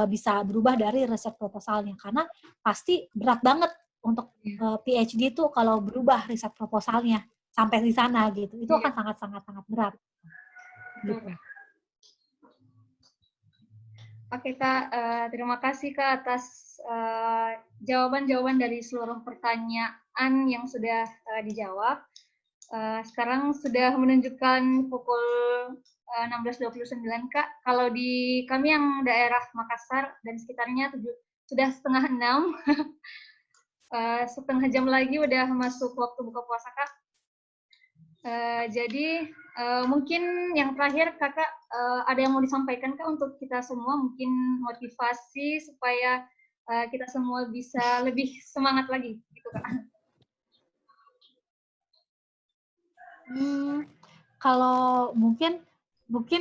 bisa berubah dari research proposalnya, karena pasti berat banget untuk PhD itu kalau berubah riset proposalnya sampai di sana gitu, itu akan sangat berat. Gitu. Oke Kak, terima kasih Kak atas jawaban-jawaban dari seluruh pertanyaan yang sudah dijawab. Sekarang sudah menunjukkan pukul 16.29 Kak. Kalau di kami yang daerah Makassar dan sekitarnya sudah setengah 6. Setengah jam lagi udah masuk waktu buka puasa Kak. Jadi mungkin yang terakhir Kakak ada yang mau disampaikan Kak untuk kita semua, mungkin motivasi supaya kita semua bisa lebih semangat lagi gitu Kak. Kalau mungkin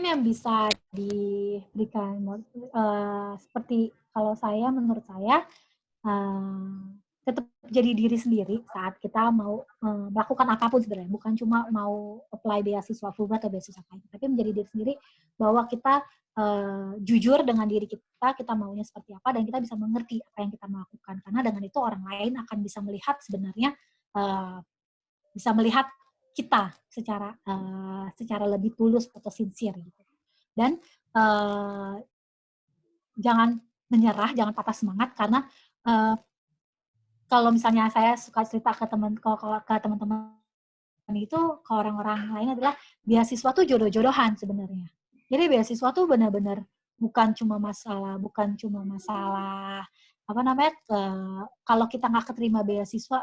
yang bisa diberikan seperti kalau saya, menurut saya tetap jadi diri sendiri saat kita mau melakukan apapun sebenarnya, bukan cuma mau apply beasiswa Fulbright atau beasiswa lain, tapi menjadi diri sendiri bahwa kita jujur dengan diri kita maunya seperti apa, dan kita bisa mengerti apa yang kita mau lakukan, karena dengan itu orang lain akan bisa melihat sebenarnya kita secara lebih tulus atau sincere gitu. Dan jangan menyerah, jangan patah semangat, karena kalau misalnya saya suka cerita ke teman-teman itu, ke orang-orang lain adalah beasiswa tuh jodoh-jodohan sebenarnya. Jadi beasiswa tuh benar-benar bukan cuma masalah apa namanya, kalau kita nggak keterima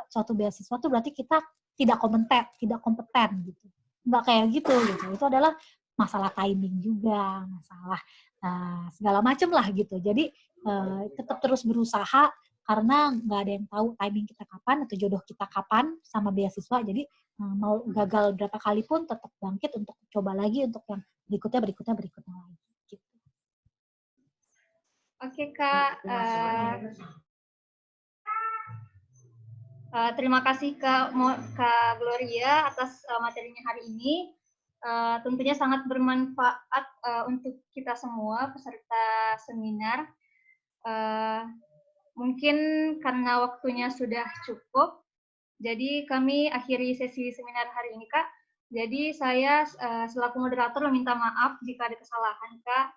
suatu beasiswa tuh berarti kita tidak kompeten gitu. Nggak kayak gitu. Itu adalah masalah timing juga, masalah segala macam lah gitu. Jadi tetap terus berusaha, karena nggak ada yang tahu timing kita kapan atau jodoh kita kapan sama beasiswa. Jadi mau gagal berapa kali pun tetap bangkit untuk coba lagi untuk yang berikutnya lagi. Gitu. Oke Kak, terima kasih Kak Gloria atas materinya hari ini. Tentunya sangat bermanfaat untuk kita semua peserta seminar. Mungkin karena waktunya sudah cukup, jadi kami akhiri sesi seminar hari ini, Kak. Jadi saya selaku moderator meminta maaf jika ada kesalahan, Kak.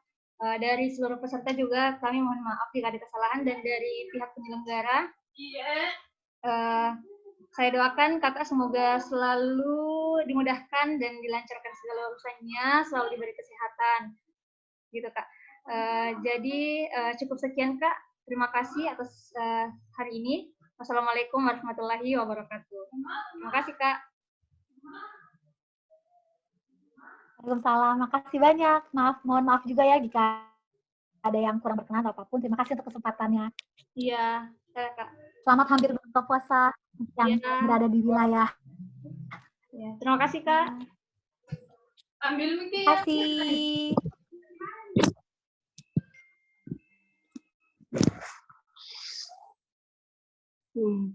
Dari seluruh peserta juga kami mohon maaf jika ada kesalahan, dan dari pihak penyelenggara Saya doakan kakak semoga selalu dimudahkan dan dilancarkan segala urusannya, selalu diberi kesehatan, gitu kak. Jadi cukup sekian kak. Terima kasih atas hari ini. Wassalamualaikum warahmatullahi wabarakatuh. Terima kasih kak. Waalaikumsalam. Makasih banyak. Mohon maaf juga ya jika ada yang kurang berkenan atau apapun. Terima kasih untuk kesempatannya. Iya, kak. Selamat hampir berbuka puasa yang berada di wilayah. Ya, terima kasih kak. Ambil mic ya. Terima kasih.